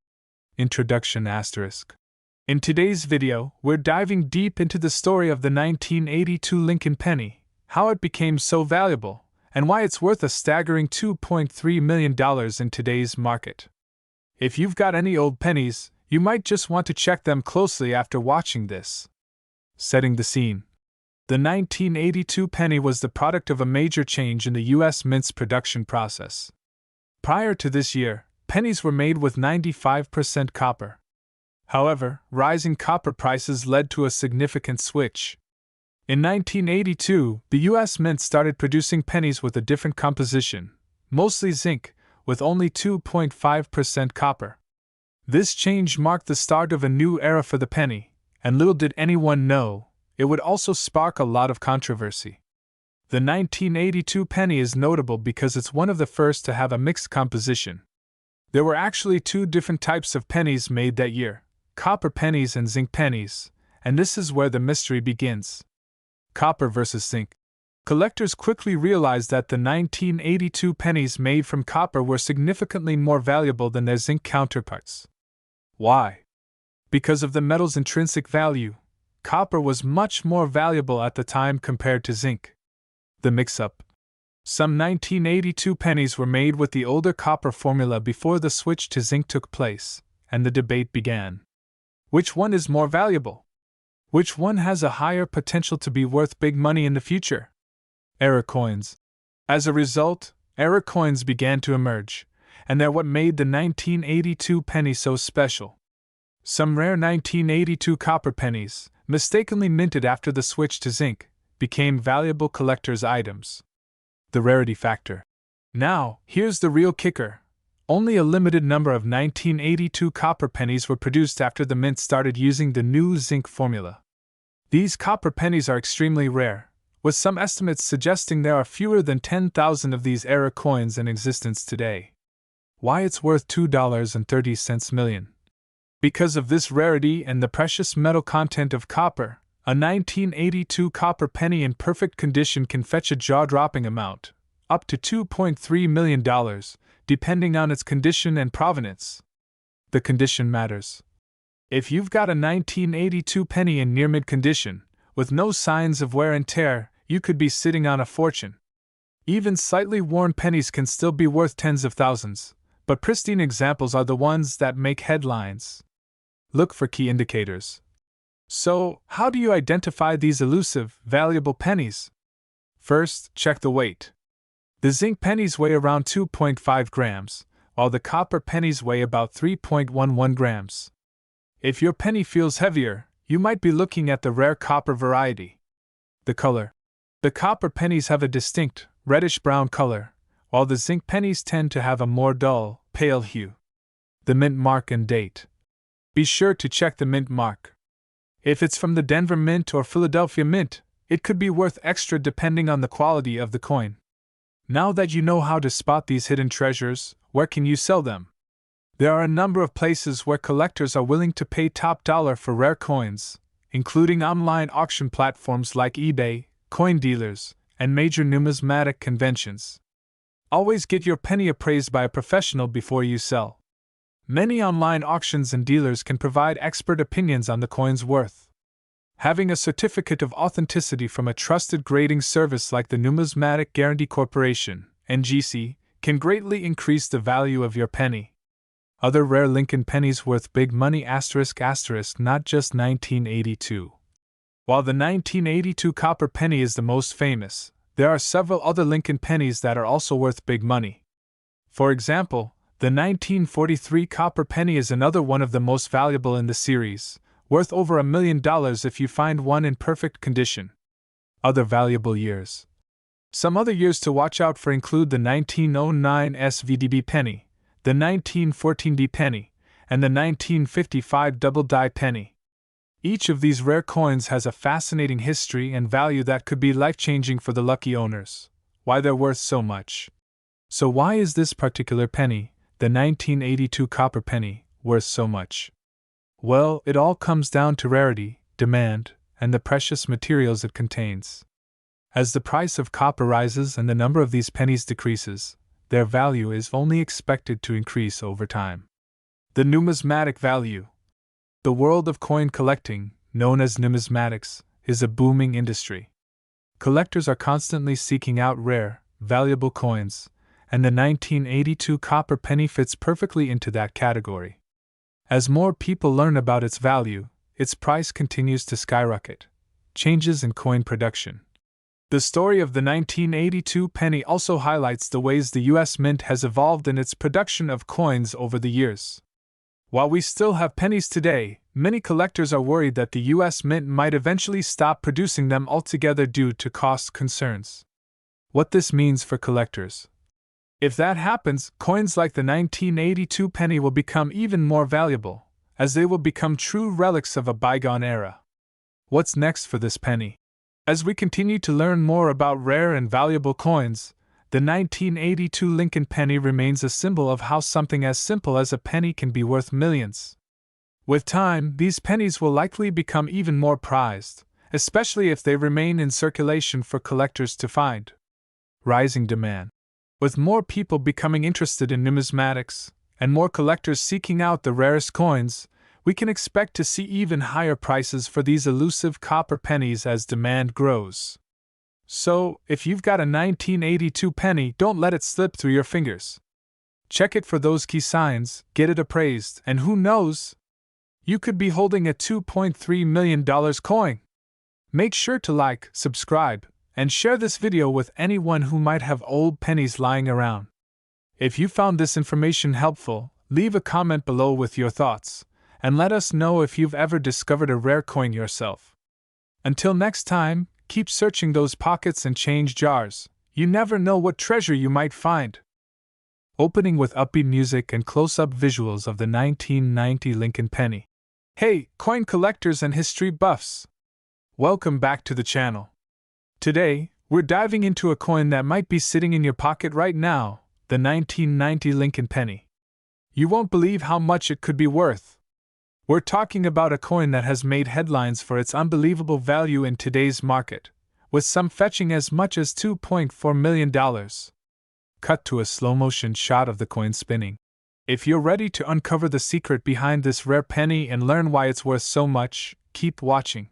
Introduction **. In today's video, we're diving deep into the story of the 1982 Lincoln penny, how it became so valuable, and why it's worth a staggering $2.3 million in today's market. If you've got any old pennies, you might just want to check them closely after watching this. Setting the scene. The 1982 penny was the product of a major change in the U.S. mint's production process. Prior to this year, pennies were made with 95% copper. However, rising copper prices led to a significant switch. In 1982, the U.S. Mint started producing pennies with a different composition, mostly zinc, with only 2.5% copper. This change marked the start of a new era for the penny, and little did anyone know, it would also spark a lot of controversy. The 1982 penny is notable because it's one of the first to have a mixed composition. There were actually two different types of pennies made that year, copper pennies and zinc pennies, and this is where the mystery begins. Copper versus zinc. Collectors quickly realized that the 1982 pennies made from copper were significantly more valuable than their zinc counterparts. Why? Because of the metal's intrinsic value, copper was much more valuable at the time compared to zinc. The mix-up. Some 1982 pennies were made with the older copper formula before the switch to zinc took place, and the debate began. Which one is more valuable? Which one has a higher potential to be worth big money in the future? Error coins. As a result, error coins began to emerge, and they're what made the 1982 penny so special. Some rare 1982 copper pennies, mistakenly minted after the switch to zinc, became valuable collector's items. The rarity factor. Now, here's the real kicker. Only a limited number of 1982 copper pennies were produced after the mint started using the new zinc formula. These copper pennies are extremely rare, with some estimates suggesting there are fewer than 10,000 of these error coins in existence today. Why it's worth $2.30 million? Because of this rarity and the precious metal content of copper, a 1982 copper penny in perfect condition can fetch a jaw-dropping amount, up to $2.3 million, depending on its condition and provenance. The condition matters. If you've got a 1982 penny in near-mid condition, with no signs of wear and tear, you could be sitting on a fortune. Even slightly worn pennies can still be worth tens of thousands, but pristine examples are the ones that make headlines. Look for key indicators. So, how do you identify these elusive, valuable pennies? First, check the weight. The zinc pennies weigh around 2.5 grams, while the copper pennies weigh about 3.11 grams. If your penny feels heavier, you might be looking at the rare copper variety. The color. The copper pennies have a distinct, reddish-brown color, while the zinc pennies tend to have a more dull, pale hue. The mint mark and date. Be sure to check the mint mark. If it's from the Denver Mint or Philadelphia Mint, It could be worth extra depending on the quality of the coin. Now that you know how to spot these hidden treasures, where can you sell them? There are a number of places where collectors are willing to pay top dollar for rare coins, including online auction platforms like eBay, coin dealers, and major numismatic conventions. Always get your penny appraised by a professional before you sell. Many online auctions and dealers can provide expert opinions on the coin's worth. Having a certificate of authenticity from a trusted grading service like the Numismatic Guarantee Corporation, NGC, can greatly increase the value of your penny. Other rare Lincoln pennies worth big money ***, not just 1982. While the 1982 copper penny is the most famous, there are several other Lincoln pennies that are also worth big money. For example, the 1943 copper penny is another one of the most valuable in the series, worth over $1 million if you find one in perfect condition. Other valuable years. Some other years to watch out for include the 1909 SVDB penny, the 1914 D penny, and the 1955 double die penny. Each of these rare coins has a fascinating history and value that could be life-changing for the lucky owners. Why they're worth so much. So why is this particular penny, the 1982 copper penny, worth so much? Well, it all comes down to rarity, demand, and the precious materials it contains. As the price of copper rises and the number of these pennies decreases, their value is only expected to increase over time. The numismatic value. The world of coin collecting, known as numismatics, is a booming industry. Collectors are constantly seeking out rare, valuable coins, and the 1982 copper penny fits perfectly into that category. As more people learn about its value, its price continues to skyrocket. Changes in coin production. The story of the 1982 penny also highlights the ways the U.S. Mint has evolved in its production of coins over the years. While we still have pennies today, many collectors are worried that the U.S. Mint might eventually stop producing them altogether due to cost concerns. What this means for collectors. If that happens, coins like the 1982 penny will become even more valuable, as they will become true relics of a bygone era. What's next for this penny? As we continue to learn more about rare and valuable coins, the 1982 Lincoln penny remains a symbol of how something as simple as a penny can be worth millions. With time, these pennies will likely become even more prized, especially if they remain in circulation for collectors to find. Rising demand. With more people becoming interested in numismatics, and more collectors seeking out the rarest coins, we can expect to see even higher prices for these elusive copper pennies as demand grows. So, if you've got a 1982 penny, don't let it slip through your fingers. Check it for those key signs, get it appraised, and who knows? You could be holding a $2.3 million coin. Make sure to like, subscribe, and share this video with anyone who might have old pennies lying around. If you found this information helpful, leave a comment below with your thoughts, and let us know if you've ever discovered a rare coin yourself. Until next time, keep searching those pockets and change jars. You never know what treasure you might find. Opening with upbeat music and close-up visuals of the 1990 Lincoln penny. Hey, coin collectors and history buffs! Welcome back to the channel. Today, we're diving into a coin that might be sitting in your pocket right now, the 1990 Lincoln penny. You won't believe how much it could be worth. We're talking about a coin that has made headlines for its unbelievable value in today's market, with some fetching as much as $2.4 million. Cut to a slow-motion shot of the coin spinning. If you're ready to uncover the secret behind this rare penny and learn why it's worth so much, keep watching.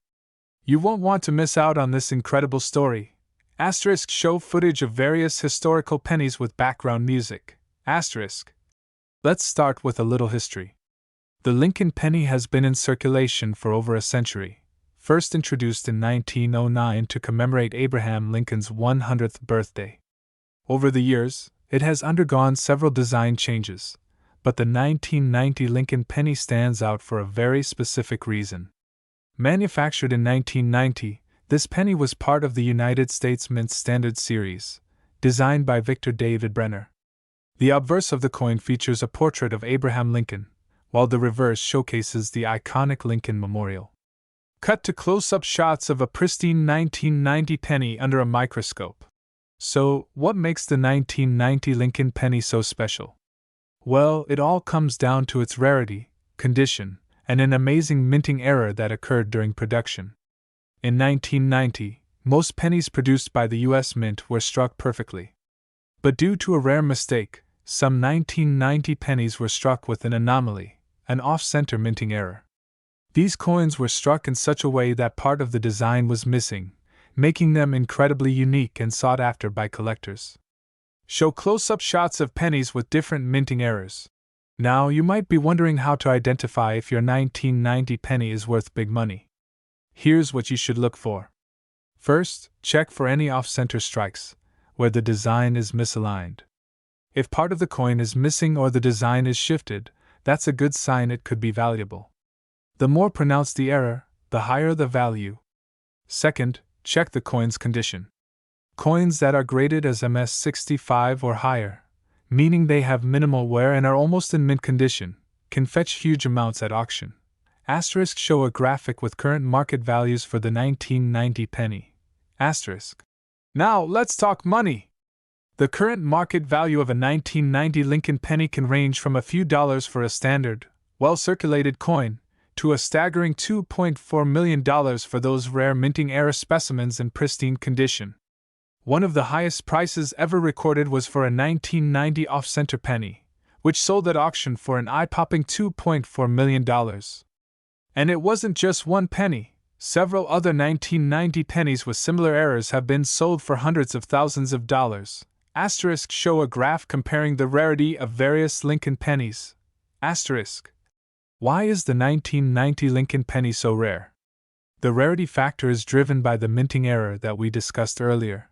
You won't want to miss out on this incredible story. Asterisk show footage of various historical pennies with background music. Asterisk. Let's start with a little history. The Lincoln penny has been in circulation for over a century, first introduced in 1909 to commemorate Abraham Lincoln's 100th birthday. Over the years, it has undergone several design changes, but the 1990 Lincoln penny stands out for a very specific reason. Manufactured in 1990, this penny was part of the United States Mint Standard Series, designed by Victor David Brenner. The obverse of the coin features a portrait of Abraham Lincoln, while the reverse showcases the iconic Lincoln Memorial. Cut to close-up shots of a pristine 1990 penny under a microscope. So, what makes the 1990 Lincoln penny so special? Well, it all comes down to its rarity, condition, and an amazing minting error that occurred during production. In 1990, most pennies produced by the U.S. Mint were struck perfectly. But due to a rare mistake, some 1990 pennies were struck with an anomaly, an off-center minting error. These coins were struck in such a way that part of the design was missing, making them incredibly unique and sought after by collectors. Show close-up shots of pennies with different minting errors. Now, you might be wondering how to identify if your 1990 penny is worth big money. Here's what you should look for. First, check for any off-center strikes, where the design is misaligned. If part of the coin is missing or the design is shifted, that's a good sign it could be valuable. The more pronounced the error, the higher the value. Second, check the coin's condition. Coins that are graded as MS65 or higher, meaning they have minimal wear and are almost in mint condition, can fetch huge amounts at auction. Asterisk show a graphic with current market values for the 1990 penny. Asterisk. Now, let's talk money. The current market value of a 1990 Lincoln penny can range from a few dollars for a standard, well-circulated coin, to a staggering $2.4 million for those rare minting error specimens in pristine condition. One of the highest prices ever recorded was for a 1990 off-center penny, which sold at auction for an eye-popping $2.4 million. And it wasn't just one penny. Several other 1990 pennies with similar errors have been sold for hundreds of thousands of dollars. Asterisk show a graph comparing the rarity of various Lincoln pennies. Asterisk. Why is the 1990 Lincoln penny so rare? The rarity factor is driven by the minting error that we discussed earlier.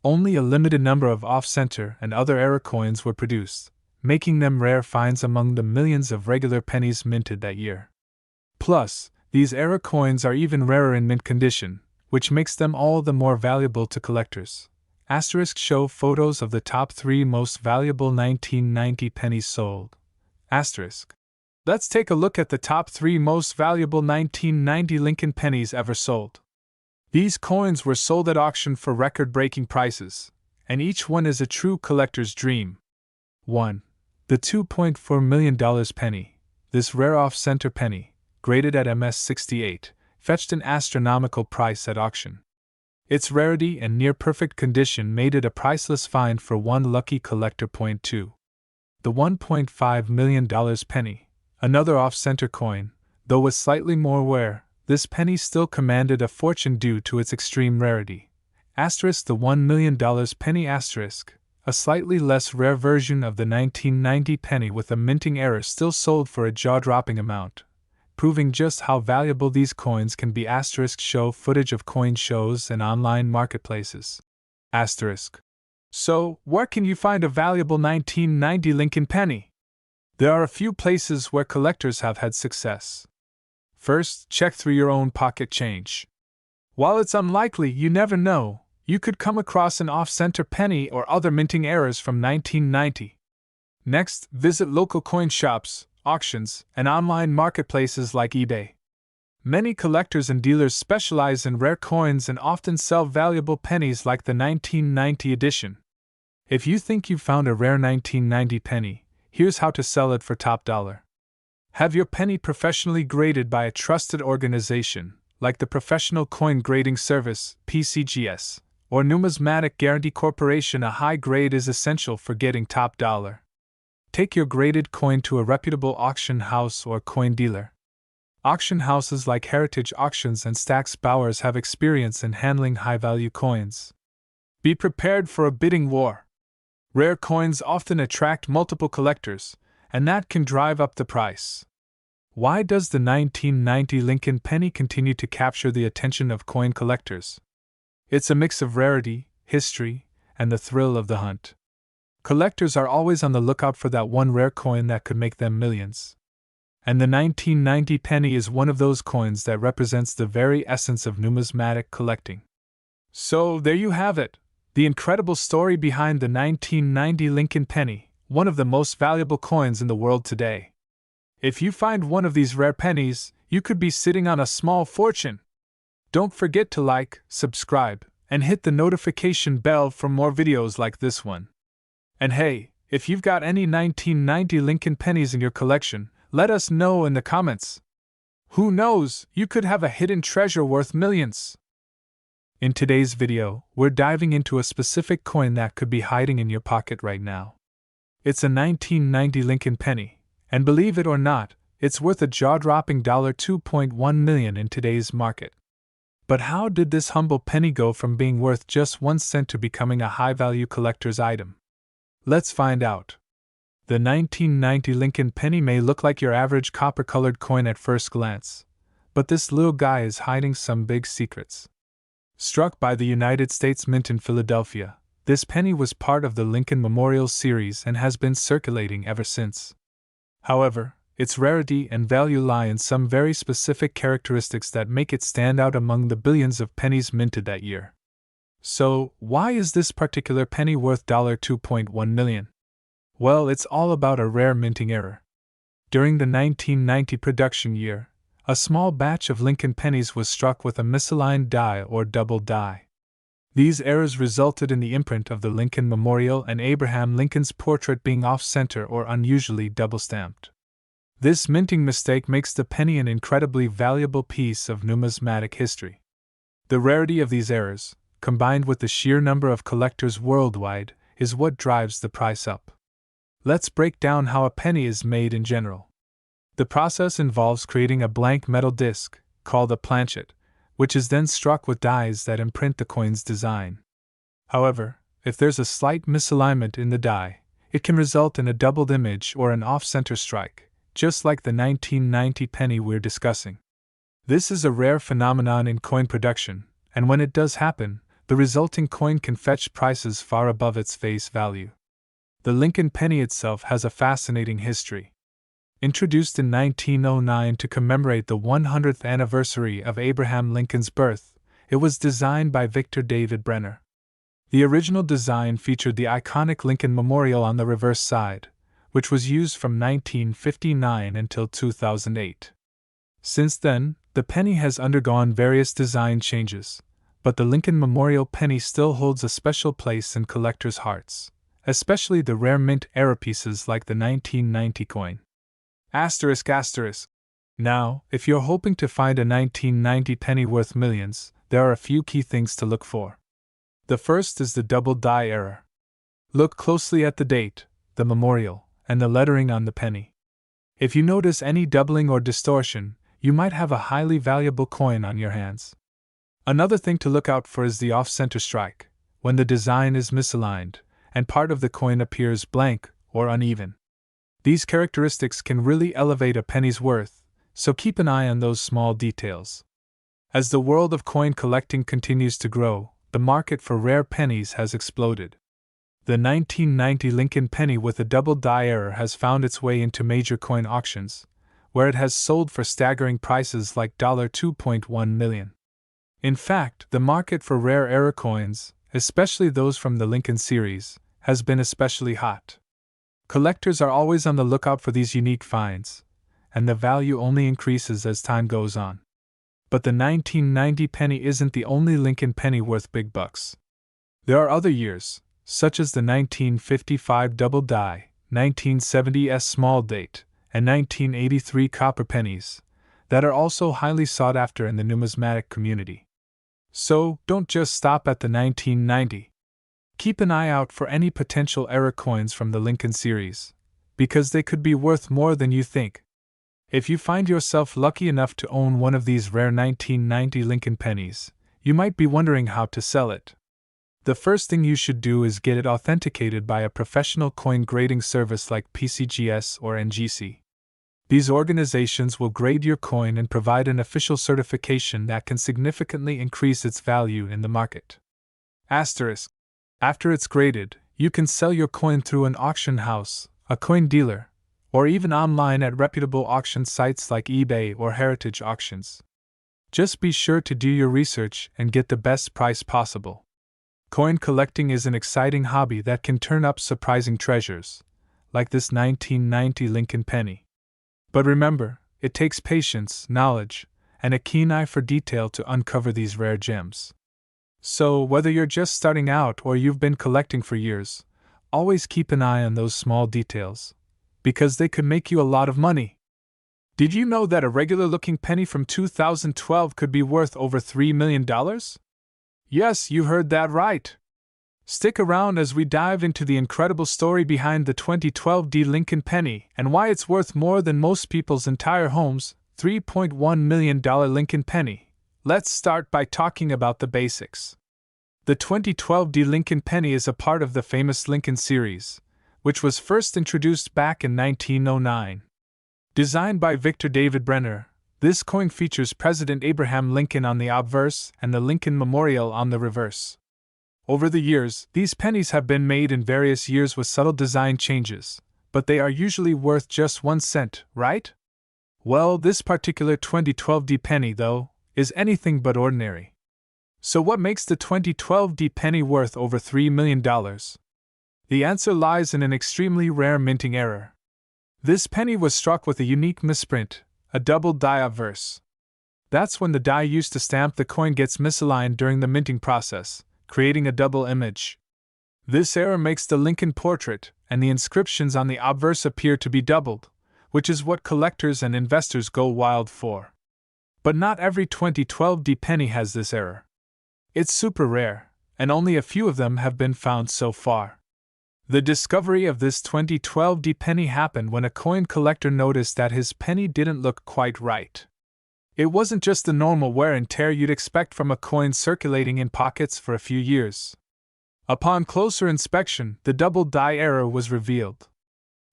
Only a limited number of off-center and other error coins were produced, making them rare finds among the millions of regular pennies minted that year. Plus, these error coins are even rarer in mint condition, which makes them all the more valuable to collectors. Asterisk show photos of the top 3 most valuable 1990 pennies sold. Asterisk. Let's take a look at the top 3 most valuable 1990 Lincoln pennies ever sold. These coins were sold at auction for record-breaking prices, and each one is a true collector's dream. 1. The $2.4 million penny. This rare off-center penny, graded at MS68, fetched an astronomical price at auction. Its rarity and near-perfect condition made it a priceless find for one lucky collector. 2. The $1.5 million penny. Another off-center coin, though with slightly more wear, this penny still commanded a fortune due to its extreme rarity. Asterisk the $1 million penny. Asterisk, a slightly less rare version of the 1990 penny with a minting error still sold for a jaw-dropping amount, proving just how valuable these coins can be. Asterisk show footage of coin shows and online marketplaces. Asterisk. So, where can you find a valuable 1990 Lincoln penny? There are a few places where collectors have had success. First, check through your own pocket change. While it's unlikely, you never know, you could come across an off-center penny or other minting errors from 1990. Next, visit local coin shops, auctions, and online marketplaces like eBay. Many collectors and dealers specialize in rare coins and often sell valuable pennies like the 1990 edition. If you think you've found a rare 1990 penny, here's how to sell it for top dollar. Have your penny professionally graded by a trusted organization, like the Professional Coin Grading Service, PCGS, or Numismatic Guarantee Corporation. A high grade is essential for getting top dollar. Take your graded coin to a reputable auction house or coin dealer. Auction houses like Heritage Auctions and Stack's Bowers have experience in handling high-value coins. Be prepared for a bidding war. Rare coins often attract multiple collectors, and that can drive up the price. Why does the 1990 Lincoln penny continue to capture the attention of coin collectors? It's a mix of rarity, history, and the thrill of the hunt. Collectors are always on the lookout for that one rare coin that could make them millions. And the 1990 penny is one of those coins that represents the very essence of numismatic collecting. So, there you have it. The incredible story behind the 1990 Lincoln penny, one of the most valuable coins in the world today. If you find one of these rare pennies, you could be sitting on a small fortune. Don't forget to like, subscribe, and hit the notification bell for more videos like this one. And hey, if you've got any 1990 Lincoln pennies in your collection, let us know in the comments. Who knows, you could have a hidden treasure worth millions. In today's video, we're diving into a specific coin that could be hiding in your pocket right now. It's a 1990 Lincoln penny, and believe it or not, it's worth a jaw-dropping $2.1 million in today's market. But how did this humble penny go from being worth just 1 cent to becoming a high-value collector's item? Let's find out. The 1990 Lincoln penny may look like your average copper-colored coin at first glance, but this little guy is hiding some big secrets. Struck by the United States Mint in Philadelphia, this penny was part of the Lincoln Memorial series and has been circulating ever since. However, its rarity and value lie in some very specific characteristics that make it stand out among the billions of pennies minted that year. So, why is this particular penny worth $2.1 million? Well, it's all about a rare minting error. During the 1990 production year, a small batch of Lincoln pennies was struck with a misaligned die or double die. These errors resulted in the imprint of the Lincoln Memorial and Abraham Lincoln's portrait being off-center or unusually double-stamped. This minting mistake makes the penny an incredibly valuable piece of numismatic history. The rarity of these errors, combined with the sheer number of collectors worldwide, is what drives the price up. Let's break down how a penny is made in general. The process involves creating a blank metal disc, called a planchet, which is then struck with dies that imprint the coin's design. However, if there's a slight misalignment in the die, it can result in a doubled image or an off-center strike, just like the 1990 penny we're discussing. This is a rare phenomenon in coin production, and when it does happen, the resulting coin can fetch prices far above its face value. The Lincoln penny itself has a fascinating history. Introduced in 1909 to commemorate the 100th anniversary of Abraham Lincoln's birth, it was designed by Victor David Brenner. The original design featured the iconic Lincoln Memorial on the reverse side, which was used from 1959 until 2008. Since then, the penny has undergone various design changes, but the Lincoln Memorial penny still holds a special place in collectors' hearts, especially the rare mint era pieces like the 1990 coin. Asterisk. Now, if you're hoping to find a 1990 penny worth millions, there are a few key things to look for. The first is the double die error. Look closely at the date, the memorial, and the lettering on the penny. If you notice any doubling or distortion, you might have a highly valuable coin on your hands. Another thing to look out for is the off-center strike, when the design is misaligned, and part of the coin appears blank or uneven. These characteristics can really elevate a penny's worth, so keep an eye on those small details. As the world of coin collecting continues to grow, the market for rare pennies has exploded. The 1990 Lincoln penny with a double die error has found its way into major coin auctions, where it has sold for staggering prices like $2.1 million. In fact, the market for rare error coins, especially those from the Lincoln series, has been especially hot. Collectors are always on the lookout for these unique finds, and the value only increases as time goes on. But the 1990 penny isn't the only Lincoln penny worth big bucks. There are other years, such as the 1955 double die, 1970s small date, and 1983 copper pennies, that are also highly sought after in the numismatic community. So, don't just stop at the 1990. Keep an eye out for any potential error coins from the Lincoln series, because they could be worth more than you think. If you find yourself lucky enough to own one of these rare 1990 Lincoln pennies, you might be wondering how to sell it. The first thing you should do is get it authenticated by a professional coin grading service like PCGS or NGC. These organizations will grade your coin and provide an official certification that can significantly increase its value in the market. Asterisk. After it's graded, you can sell your coin through an auction house, a coin dealer, or even online at reputable auction sites like eBay or Heritage Auctions. Just be sure to do your research and get the best price possible. Coin collecting is an exciting hobby that can turn up surprising treasures, like this 1990 Lincoln penny. But remember, it takes patience, knowledge, and a keen eye for detail to uncover these rare gems. So, whether you're just starting out or you've been collecting for years, always keep an eye on those small details, because they could make you a lot of money. Did you know that a regular-looking penny from 2012 could be worth over $3 million? Yes, you heard that right. Stick around as we dive into the incredible story behind the 2012 Lincoln penny and why it's worth more than most people's entire homes. $3.1 million Lincoln penny. Let's start by talking about the basics. The 2012 Lincoln penny is a part of the famous Lincoln series, which was first introduced back in 1909. Designed by Victor David Brenner, this coin features President Abraham Lincoln on the obverse and the Lincoln Memorial on the reverse. Over the years, these pennies have been made in various years with subtle design changes, but they are usually worth just 1 cent, right? Well, this particular 2012 penny, though, is anything but ordinary. So what makes the 2012 penny worth over $3 million? The answer lies in an extremely rare minting error. This penny was struck with a unique misprint, a double die obverse. That's when the die used to stamp the coin gets misaligned during the minting process, creating a double image. This error makes the Lincoln portrait and the inscriptions on the obverse appear to be doubled, which is what collectors and investors go wild for. But not every 2012 penny has this error. It's super rare, and only a few of them have been found so far. The discovery of this 2012 penny happened when a coin collector noticed that his penny didn't look quite right. It wasn't just the normal wear and tear you'd expect from a coin circulating in pockets for a few years. Upon closer inspection, the double die error was revealed.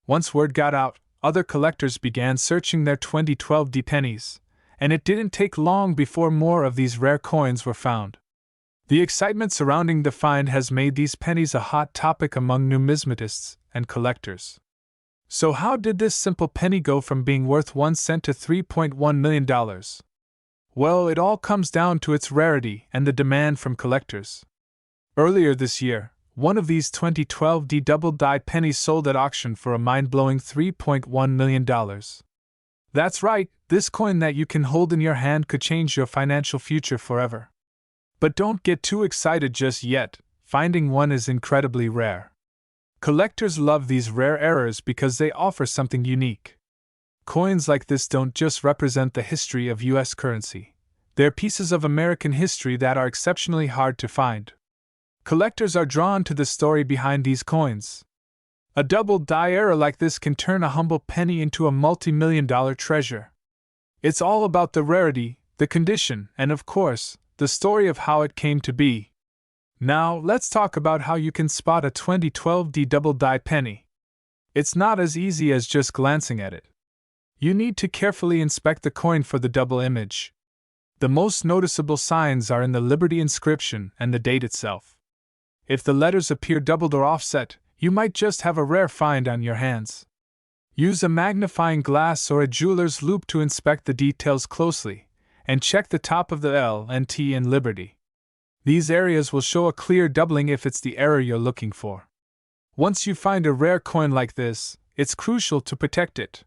Once word got out, other collectors began searching their 2012 pennies, and it didn't take long before more of these rare coins were found. The excitement surrounding the find has made these pennies a hot topic among numismatists and collectors. So how did this simple penny go from being worth 1 cent to $3.1 million? Well, it all comes down to its rarity and the demand from collectors. Earlier this year, one of these 2012 double die pennies sold at auction for a mind-blowing $3.1 million. That's right, this coin that you can hold in your hand could change your financial future forever. But don't get too excited just yet, finding one is incredibly rare. Collectors love these rare errors because they offer something unique. Coins like this don't just represent the history of U.S. currency. They're pieces of American history that are exceptionally hard to find. Collectors are drawn to the story behind these coins. A double die error like this can turn a humble penny into a multi-million-dollar treasure. It's all about the rarity, the condition, and of course, the story of how it came to be. Now, let's talk about how you can spot a 2012 double die penny. It's not as easy as just glancing at it. You need to carefully inspect the coin for the double image. The most noticeable signs are in the Liberty inscription and the date itself. If the letters appear doubled or offset, you might just have a rare find on your hands. Use a magnifying glass or a jeweler's loupe to inspect the details closely, and check the top of the L and T in Liberty. These areas will show a clear doubling if it's the error you're looking for. Once you find a rare coin like this, it's crucial to protect it.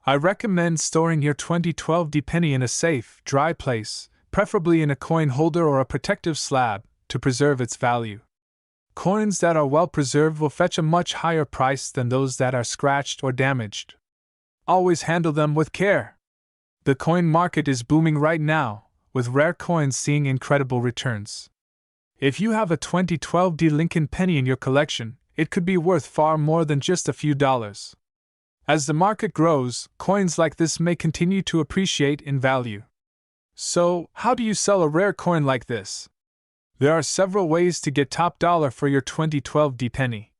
I recommend storing your 2012 penny in a safe, dry place, preferably in a coin holder or a protective slab, to preserve its value. Coins that are well preserved will fetch a much higher price than those that are scratched or damaged. Always handle them with care. The coin market is booming right now, with rare coins seeing incredible returns. If you have a 2012 Lincoln penny in your collection, it could be worth far more than just a few dollars. As the market grows, coins like this may continue to appreciate in value. So, how do you sell a rare coin like this? There are several ways to get top dollar for your 2012 penny.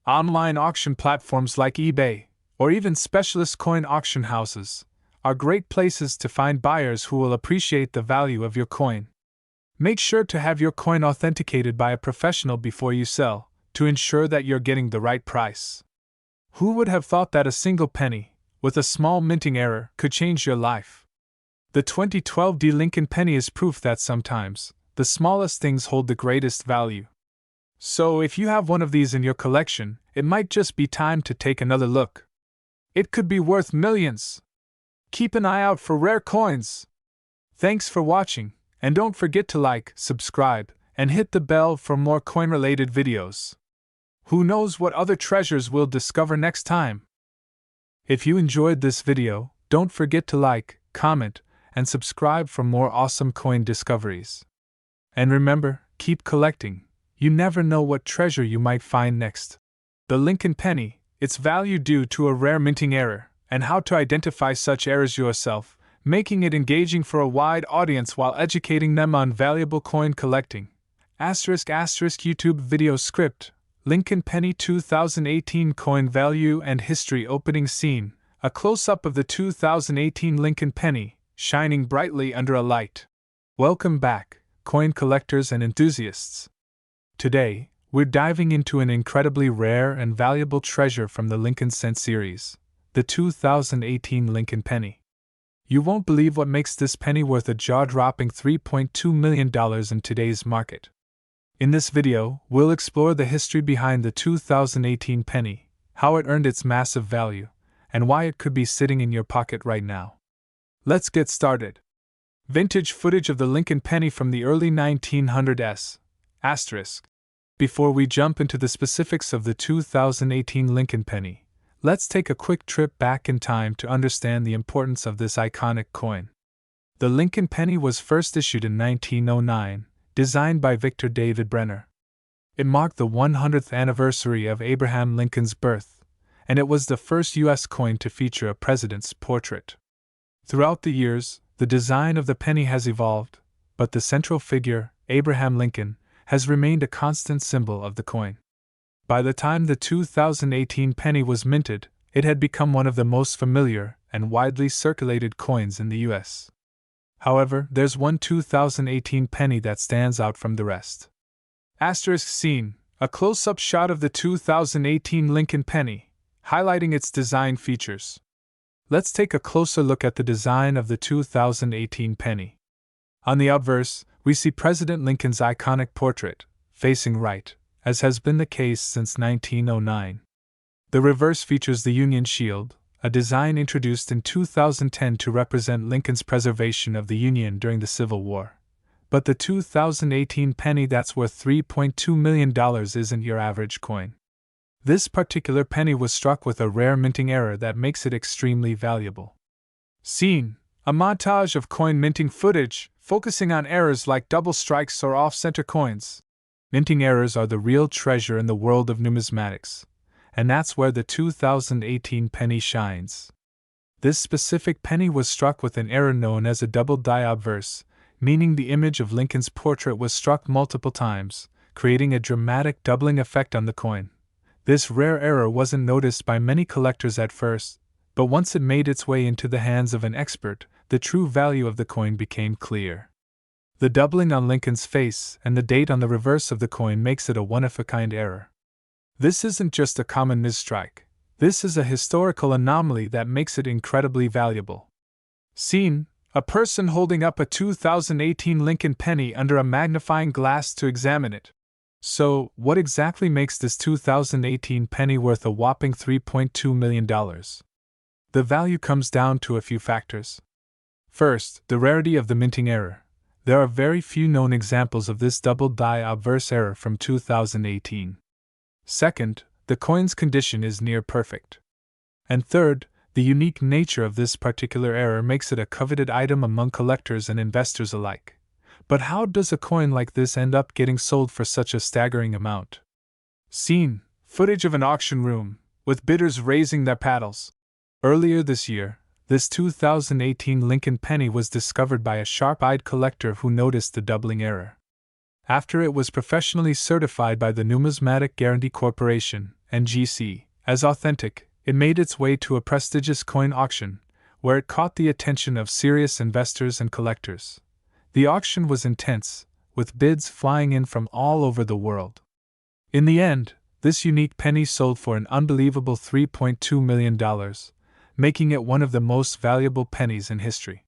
Online auction platforms like eBay, or even specialist coin auction houses, are great places to find buyers who will appreciate the value of your coin. Make sure to have your coin authenticated by a professional before you sell, to ensure that you're getting the right price. Who would have thought that a single penny, with a small minting error, could change your life? The 2012 Lincoln penny is proof that sometimes, the smallest things hold the greatest value. So if you have one of these in your collection, it might just be time to take another look. It could be worth millions. Keep an eye out for rare coins. Thanks for watching, and don't forget to like, subscribe, and hit the bell for more coin-related videos. Who knows what other treasures we'll discover next time? If you enjoyed this video, don't forget to like, comment, and subscribe for more awesome coin discoveries. And remember, keep collecting. You never know what treasure you might find next. The Lincoln penny, its value due to a rare minting error, and how to identify such errors yourself, making it engaging for a wide audience while educating them on valuable coin collecting. *** YouTube video script, Lincoln penny 2018 coin value and history opening scene, a close-up of the 2018 Lincoln penny, shining brightly under a light. Welcome back, coin collectors and enthusiasts. Today, we're diving into an incredibly rare and valuable treasure from the Lincoln Cent series, the 2018 Lincoln penny. You won't believe what makes this penny worth a jaw-dropping $3.2 million in today's market. In this video, we'll explore the history behind the 2018 penny, how it earned its massive value, and why it could be sitting in your pocket right now. Let's get started. Vintage footage of the Lincoln penny from the early 1900s. Before we jump into the specifics of the 2018 Lincoln penny, let's take a quick trip back in time to understand the importance of this iconic coin. The Lincoln penny was first issued in 1909, designed by Victor David Brenner. It marked the 100th anniversary of Abraham Lincoln's birth, and it was the first U.S. coin to feature a president's portrait. Throughout the years, the design of the penny has evolved, but the central figure, Abraham Lincoln, has remained a constant symbol of the coin. By the time the 2018 penny was minted, it had become one of the most familiar and widely circulated coins in the U.S. However, there's one 2018 penny that stands out from the rest. Scene, a close-up shot of the 2018 Lincoln penny, highlighting its design features. Let's take a closer look at the design of the 2018 penny. On the obverse, we see President Lincoln's iconic portrait, facing right, as has been the case since 1909. The reverse features the Union Shield, a design introduced in 2010 to represent Lincoln's preservation of the Union during the Civil War. But the 2018 penny that's worth $3.2 million isn't your average coin. This particular penny was struck with a rare minting error that makes it extremely valuable. Scene, a montage of coin minting footage, focusing on errors like double strikes or off-center coins. Minting errors are the real treasure in the world of numismatics, and that's where the 2018 penny shines. This specific penny was struck with an error known as a double die obverse, meaning the image of Lincoln's portrait was struck multiple times, creating a dramatic doubling effect on the coin. This rare error wasn't noticed by many collectors at first, but once it made its way into the hands of an expert, the true value of the coin became clear. The doubling on Lincoln's face and the date on the reverse of the coin makes it a one-of-a-kind error. This isn't just a common misstrike. This is a historical anomaly that makes it incredibly valuable. Scene, a person holding up a 2018 Lincoln penny under a magnifying glass to examine it. So, what exactly makes this 2018 penny worth a whopping $3.2 million? The value comes down to a few factors. First, the rarity of the minting error. There are very few known examples of this double die obverse error from 2018. Second, the coin's condition is near perfect. And third, the unique nature of this particular error makes it a coveted item among collectors and investors alike. But how does a coin like this end up getting sold for such a staggering amount? Scene, footage of an auction room, with bidders raising their paddles. Earlier this year, this 2018 Lincoln penny was discovered by a sharp-eyed collector who noticed the doubling error. After it was professionally certified by the Numismatic Guarantee Corporation, NGC, as authentic, it made its way to a prestigious coin auction, where it caught the attention of serious investors and collectors. The auction was intense, with bids flying in from all over the world. In the end, this unique penny sold for an unbelievable $3.2 million, making it one of the most valuable pennies in history.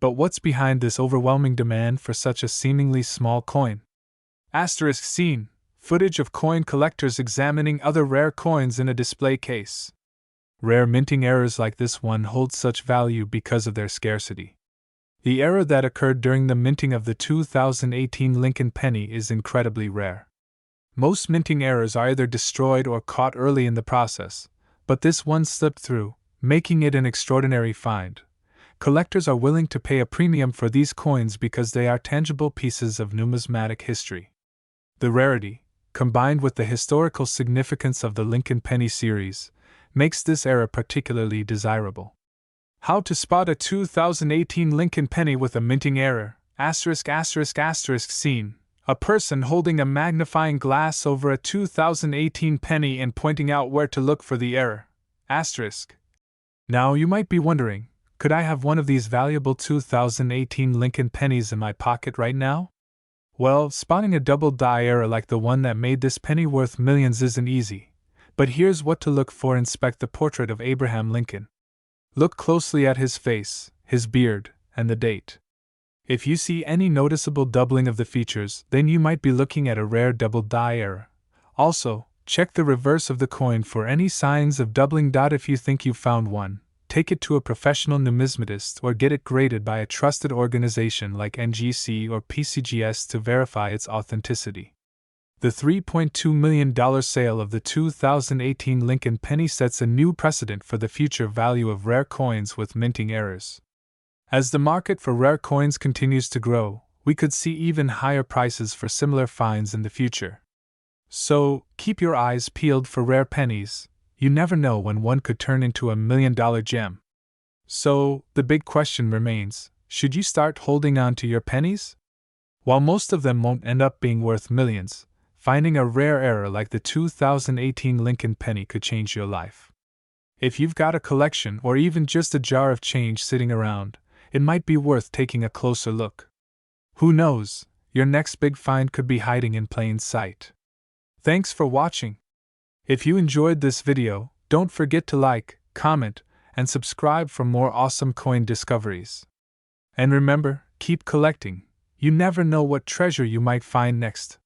But what's behind this overwhelming demand for such a seemingly small coin? Scene, footage of coin collectors examining other rare coins in a display case. Rare minting errors like this one hold such value because of their scarcity. The error that occurred during the minting of the 2018 Lincoln penny is incredibly rare. Most minting errors are either destroyed or caught early in the process, but this one slipped through, making it an extraordinary find. Collectors are willing to pay a premium for these coins because they are tangible pieces of numismatic history. The rarity, combined with the historical significance of the Lincoln penny series, makes this era particularly desirable. How to spot a 2018 Lincoln penny with a minting error, ***** scene. A person holding a magnifying glass over a 2018 penny and pointing out where to look for the error, ***. Now you might be wondering, could I have one of these valuable 2018 Lincoln pennies in my pocket right now? Well, spotting a double die error like the one that made this penny worth millions isn't easy, but here's what to look for. Inspect the portrait of Abraham Lincoln. Look closely at his face, his beard, and the date. If you see any noticeable doubling of the features, then you might be looking at a rare double die error. Also, check the reverse of the coin for any signs of doubling. If you think you've found one, take it to a professional numismatist or get it graded by a trusted organization like NGC or PCGS to verify its authenticity. The $3.2 million sale of the 2018 Lincoln penny sets a new precedent for the future value of rare coins with minting errors. As the market for rare coins continues to grow, we could see even higher prices for similar finds in the future. So, keep your eyes peeled for rare pennies. You never know when one could turn into $1 million gem. So, the big question remains, should you start holding on to your pennies? While most of them won't end up being worth millions, finding a rare error like the 2018 Lincoln penny could change your life. If you've got a collection or even just a jar of change sitting around, it might be worth taking a closer look. Who knows, your next big find could be hiding in plain sight. Thanks for watching. If you enjoyed this video, don't forget to like, comment, and subscribe for more awesome coin discoveries. And remember, keep collecting. You never know what treasure you might find next.